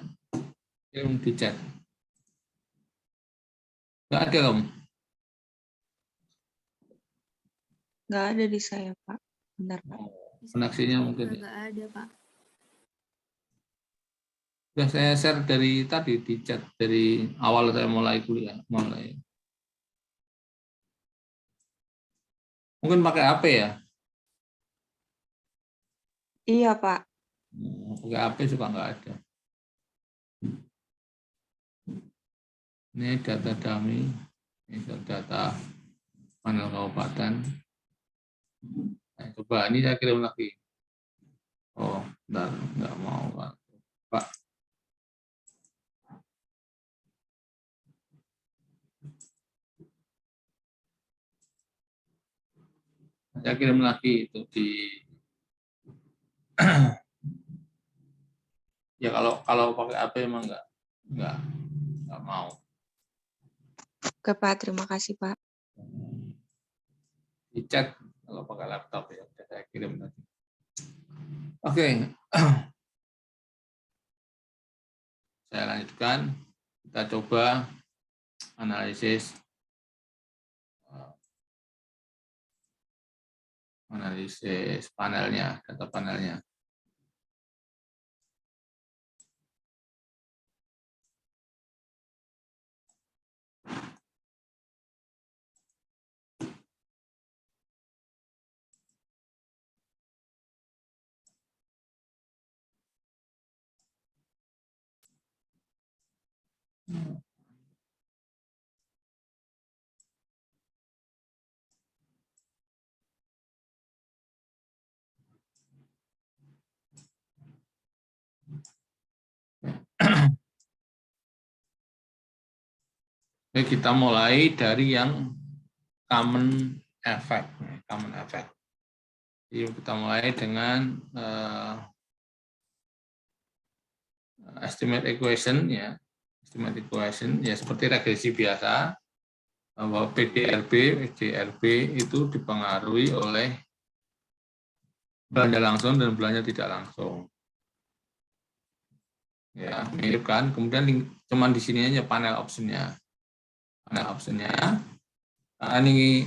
kirim di chat. Nggak ada kamu? Nggak ada di saya, Pak. Benar, Pak. Koneksinya mungkin. Nggak ada, Pak. Sudah saya share dari tadi di chat, dari awal saya mulai kuliah. Mungkin pakai HP ya? Iya, Pak. Pakai HP juga nggak ada. Ini data dummy, ini data panel kabupaten. Nah, coba ini saya kirim lagi. Oh, bentar, nggak mau Pak. Saya kirim lagi itu di ya kalau pakai HP emang nggak mau. Oke, Pak. Terima kasih, Pak. Di chat kalau pakai laptop ya saya kirim tadi. Oke. Saya lanjutkan. Kita coba analisis panelnya, data panelnya. Oke, kita mulai dari yang common effect. Jadi kita mulai dengan estimate equation ya. Estimate equation ya seperti regresi biasa bahwa PDRB itu dipengaruhi oleh belanja langsung dan belanja tidak langsung. Ya, mirip kan? Kemudian cuman di sini aja panel optionnya. Nah, ini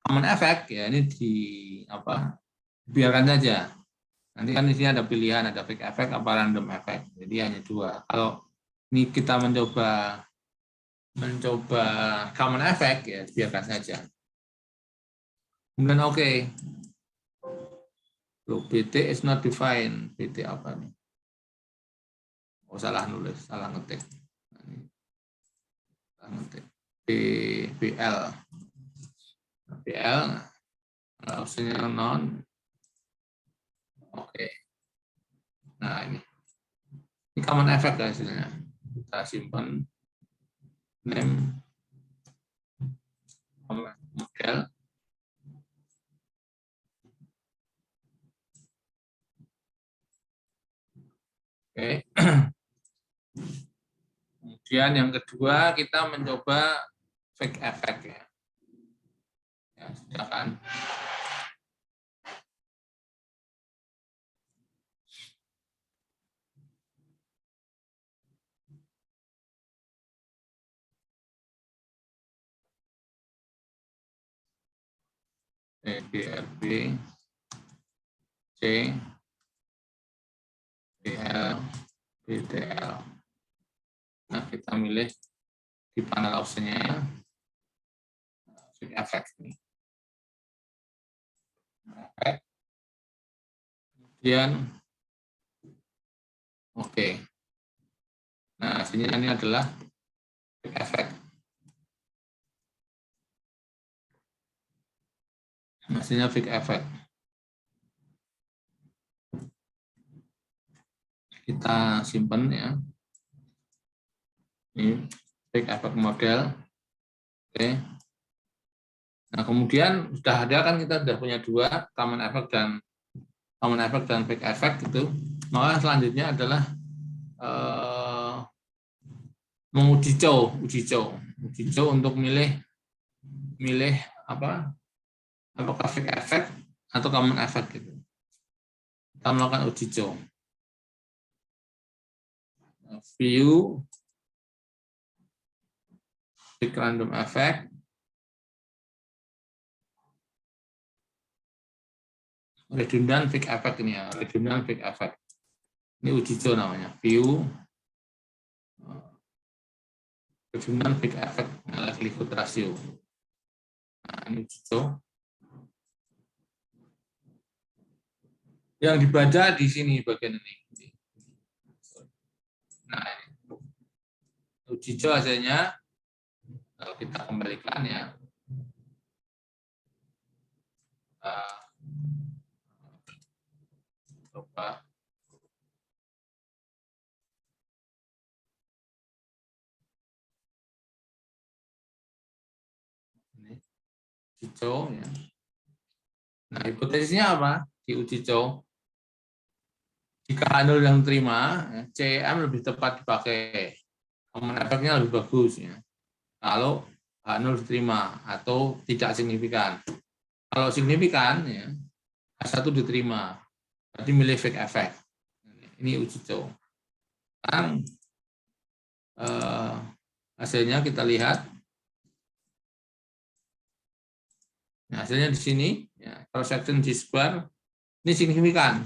common effect ya, ini biarkan saja. Nanti kan di sini ada pilihan, ada fixed effect apa random effect. Jadi hanya dua. Kalau ini kita mencoba common effect ya, biarkan saja. Kemudian oke. BT is not defined. BT apa nih? Oh, salah nulis, salah ngetik. BL. Opsinya non. Oke. Nah, ini common effect hasilnya. Kita simpan name model. Oke. Kemudian yang kedua kita mencoba fake effect ya. Ya, sudah kan. BRB, C, BL, BTL. Nah, kita milih di panel optionnya ya, effect ini. Kemudian, oke. Nah, sini ini adalah effect. Hasilnya fixed effect. Kita simpan ya. Ini fixed effect model. Oke. Nah, kemudian sudah ada kan kita sudah punya dua, common effect dan fixed effect itu. Maka selanjutnya adalah menguji cow. uji coba untuk milih apa? Apakah fake effect atau common effect gitu. Kita melakukan uji coba. View fake random effect. Redundant fake effect ini ya, redundant fake effect. Ini uji coba namanya. View redundant fake effect likelihood ratio. Nah, ini uji coba. Yang dibaca di sini bagian ini. Nah, uji coba hasilnya kalau kita kembalikan ya. Coba ini uji coba ya. Nah, hipotesisnya apa? Di uji coba jika H0 yang terima, CEM lebih tepat dipakai. Common effect-nya lebih bagus ya. Kalau H0 diterima atau tidak signifikan. Kalau signifikan ya H1 diterima. Berarti milih fake effect. Ini uji coba. Sekarang hasilnya kita lihat. Nah, hasilnya di sini ya, cross section G-square ini signifikan.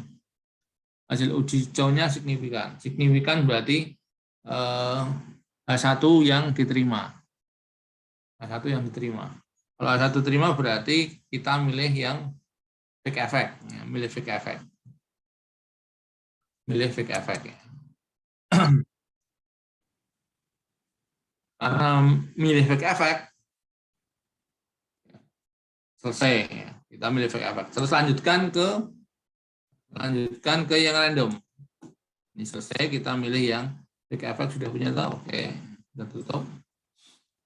Hasil uji coba-nya signifikan. Signifikan berarti H1 yang diterima. H1 yang diterima. Kalau H1 diterima berarti kita milih yang fake effect. Ya, milih fake effect. Milih fake effect. Ya. Karena milih fake effect, selesai. Ya. Kita milih fake effect. Terus lanjutkan ke yang random. Ini selesai, kita milih yang fake effect sudah punya tahu. Oke, kita tutup.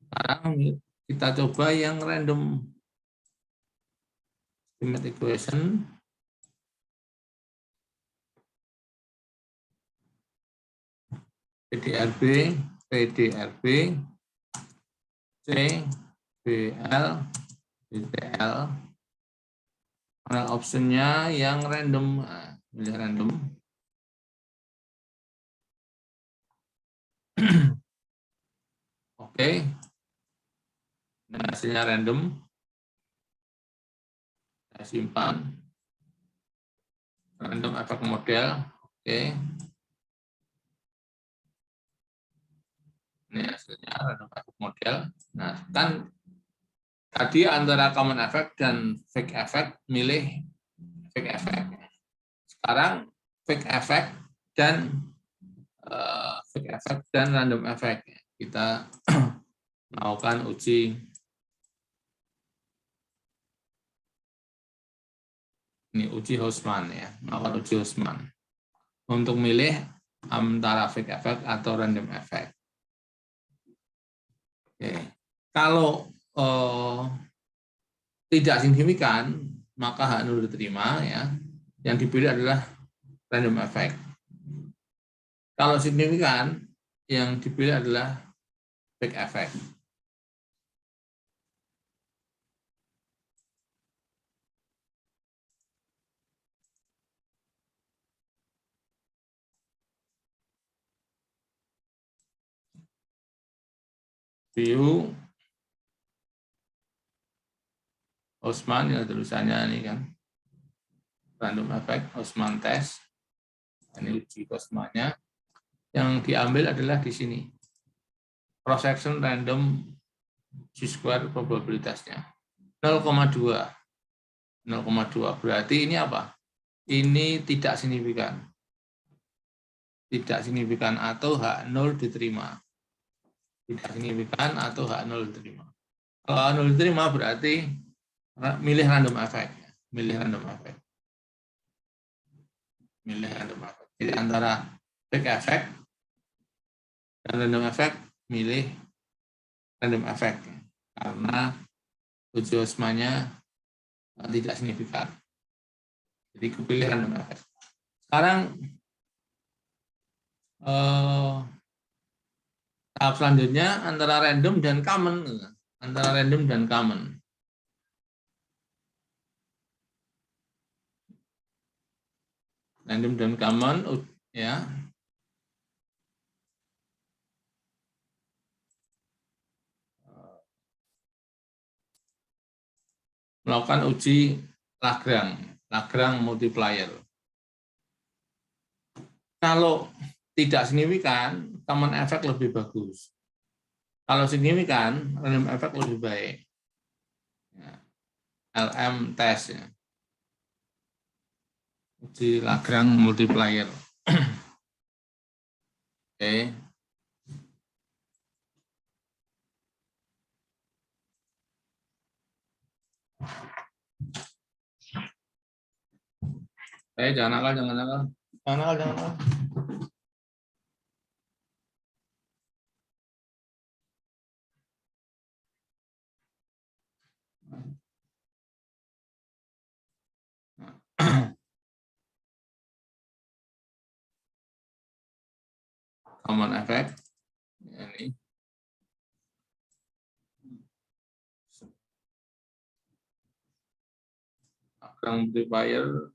Sekarang kita coba yang random estimate equation. PDRB, CBL, BTL. Panel optionnya yang random, pilih random. Oke. Nah, hasilnya random. Saya simpan. Random effect model. Oke. Ini hasilnya random effect model. Nah, kan tadi antara common effect dan fake effect milih fake effect. Sekarang fake effect dan random effect. Kita melakukan uji Houseman ya, melakukan uji Houseman untuk milih antara fake effect atau random effect. Oke. Kalau tidak signifikan, maka H0 diterima ya. Yang dipilih adalah random effect. Kalau signifikan, yang dipilih adalah fake effect. View Houseman ya tulisannya ini kan. Random effect Houseman test. Ini uji Houseman-nya. Yang diambil adalah di sini. Cross section random G-square probabilitasnya 0,2. 0,2 berarti ini apa? Ini tidak signifikan. Tidak signifikan atau H0 diterima. Tidak signifikan atau H0 diterima. Kalau H0 diterima berarti milih random effect. Milih random effect. Milih random effect. Jadi antara fake effect dan random effect milih random effect. Karena uji Houseman-nya tidak signifikan. Jadi kepilih random effect. Sekarang Tahap selanjutnya antara random dan common. Antara random dan common. Random dan common, ya. Melakukan uji Lagrange multiplier. Kalau tidak signifikan, common effect lebih bagus. Kalau signifikan, random effect lebih baik. Ya. LM test, ya. Uji Lagrange multiplier. Oke. Jangan nakal. Jangan nakal. Common effect. Ini. Lagrange multiplier.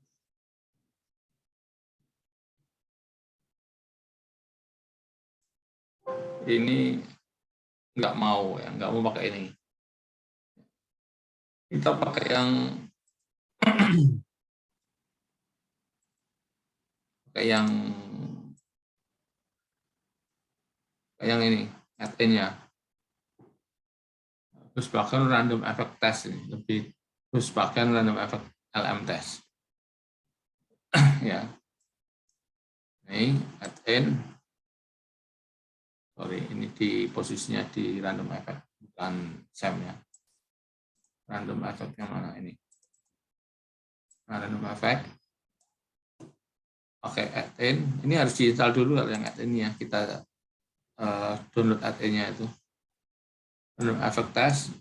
Ini nggak mau pakai ini. Kita pakai yang ini, add-in-nya. Terus bahkan random effect test ini lebih, terus bahkan random effect LM test. Ya. Ini add-in. Sorry, ini di posisinya di random effect, bukan SEM, ya. Random effect yang mana ini? Nah, random effect. Oke, add-in. Ini harus diinstal dulu kalau yang add-in ya. Kita download add-in-nya itu. Random effect test.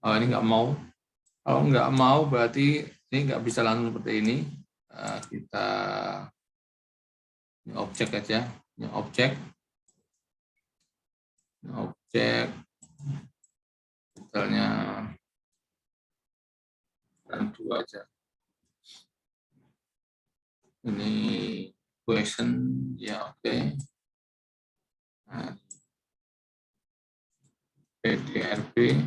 Oh, ini nggak mau. Kalau nggak mau berarti ini nggak bisa langsung seperti ini. Kita ini objek aja. Ini objek. Misalnya dan 2 aja. Ini question, ya oke. Nah, PDRB,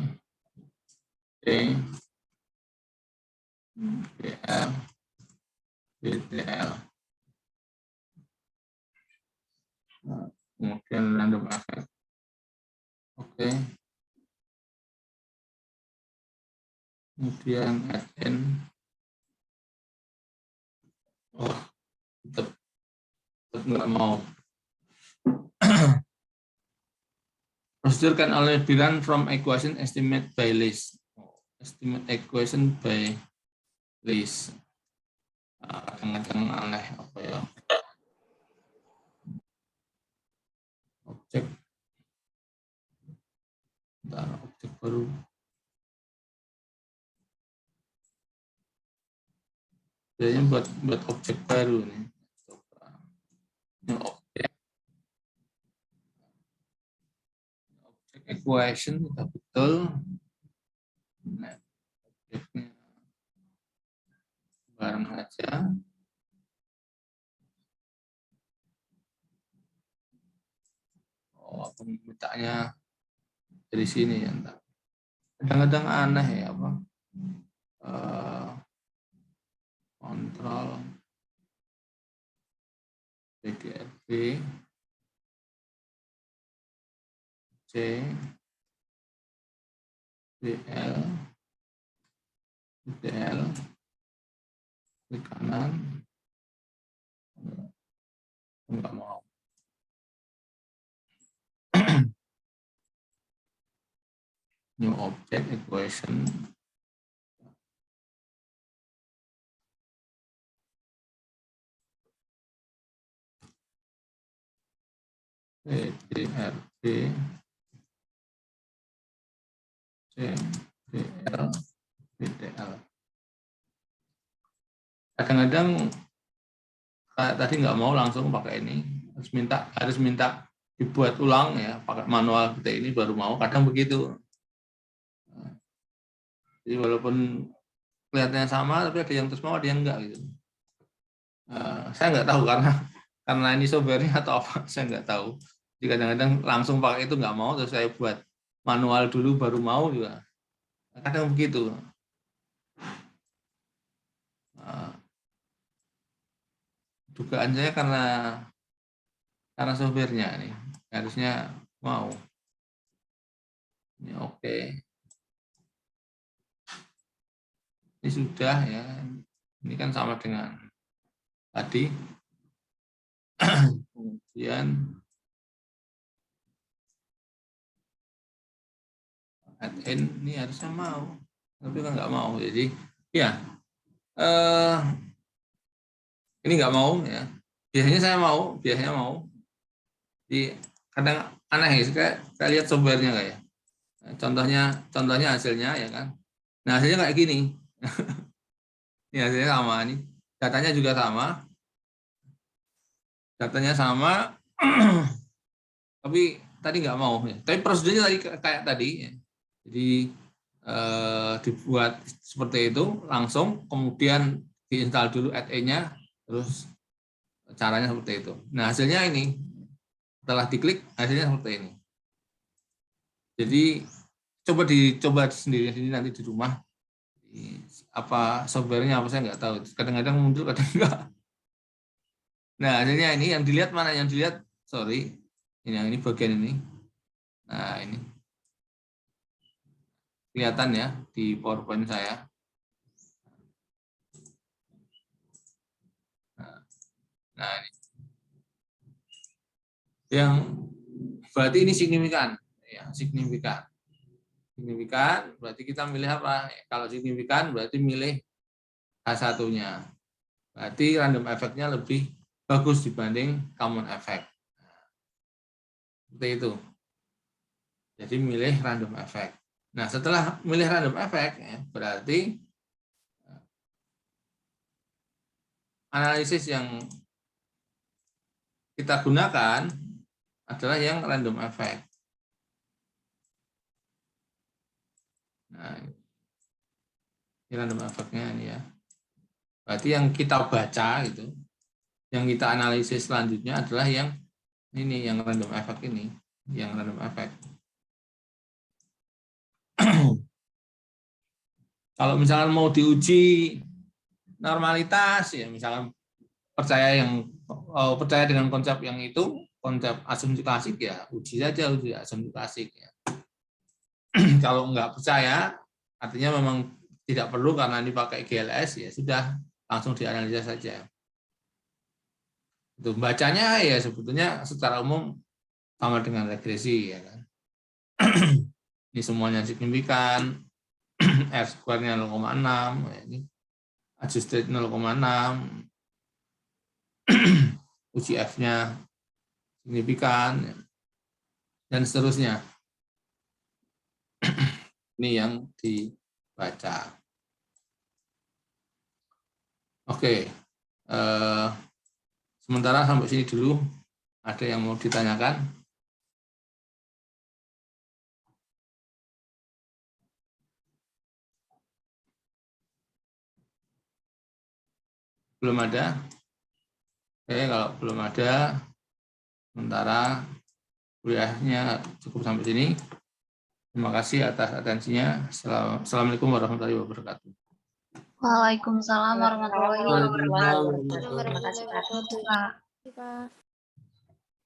BL, BTL. Nah, kemudian random effect. Oke. Kemudian add-in. Oh, tetap nggak mau. Procedure can only be run from equation estimate by list. Estimate equation by list. Kadang-kadang aneh apa ya? Objek. Objek baru. Biasanya buat objek baru nih. Coba. Ini objek equation sudah betul. Nah, objeknya bareng aja. Oh, mintanya dari sini ya, entar. Kadang-kadang aneh ya apa? Kontrol PDRB C BL BL klik kanan, enggak mau. New object equation. PDRB CBL BTL. Kadang-kadang tadi nggak mau langsung pakai ini, harus minta dibuat ulang ya, pakai manual seperti ini baru mau, kadang begitu. Jadi walaupun kelihatannya sama, tapi ada yang terus mau, ada yang enggak gitu. Saya nggak tahu karena ini software-nya atau apa, saya nggak tahu. Jadi kadang-kadang langsung pakai itu nggak mau, terus saya buat manual dulu baru mau juga. Kadang begitu. Dugaan saya karena software-nya nih, harusnya mau. Ini oke. Ini sudah ya. Ini kan sama dengan tadi. Kemudian add-in ini harusnya mau, tapi kan nggak mau. Jadi ya ini nggak mau ya. Biasanya mau. Jadi kadang aneh ya, saya lihat software-nya kayak. Contohnya hasilnya ya kan. Nah hasilnya kayak gini. Ini hasilnya sama nih. Datanya juga sama. Tapi tadi nggak mau ya. Tapi prosedurnya tadi kayak tadi ya. Jadi dibuat seperti itu langsung, kemudian diinstal dulu add-in-nya, terus caranya seperti itu. Nah hasilnya ini, setelah diklik hasilnya seperti ini. Jadi coba sendiri nanti di rumah. Apa softwarenya apa saya nggak tahu. Kadang-kadang muncul, kadang enggak. Nah hasilnya ini yang dilihat mana? Yang dilihat, sorry, ini bagian ini. Nah ini kelihatan ya di PowerPoint saya. Nah ini. Yang berarti ini signifikan, ya signifikan berarti kita milih apa? Kalau signifikan berarti milih H1-nya. Berarti random effect-nya lebih bagus dibanding common effect. Seperti itu. Jadi milih random effect. Nah, setelah milih random effect, ya, berarti analisis yang kita gunakan adalah yang random effect. Nah, ini random effect-nya ini ya. Berarti yang kita baca itu, yang kita analisis selanjutnya adalah yang ini, yang random effect ini, yang random effect. Kalau misalkan mau diuji normalitas, ya misalkan percaya dengan konsep yang itu, konsep asumsi klasik, ya uji saja uji asumsi klasik. Ya. Kalau nggak percaya, artinya memang tidak perlu karena dipakai GLS, ya sudah langsung dianalisa saja. Itu bacanya ya sebetulnya secara umum sama dengan regresi, ya kan. Ini semuanya signifikan, R square-nya 0,6, ini adjusted 0,6, uji F-nya signifikan, dan seterusnya. Ini yang dibaca. Oke, sementara sampai sini dulu. Ada yang mau ditanyakan? Belum ada? Oke, kalau belum ada, sementara kuliahnya cukup sampai sini. Terima kasih atas atensinya. Assalamualaikum warahmatullahi wabarakatuh. Waalaikumsalam warahmatullahi wabarakatuh. Waalaikumsalam warahmatullahi Terima kasih, Pak.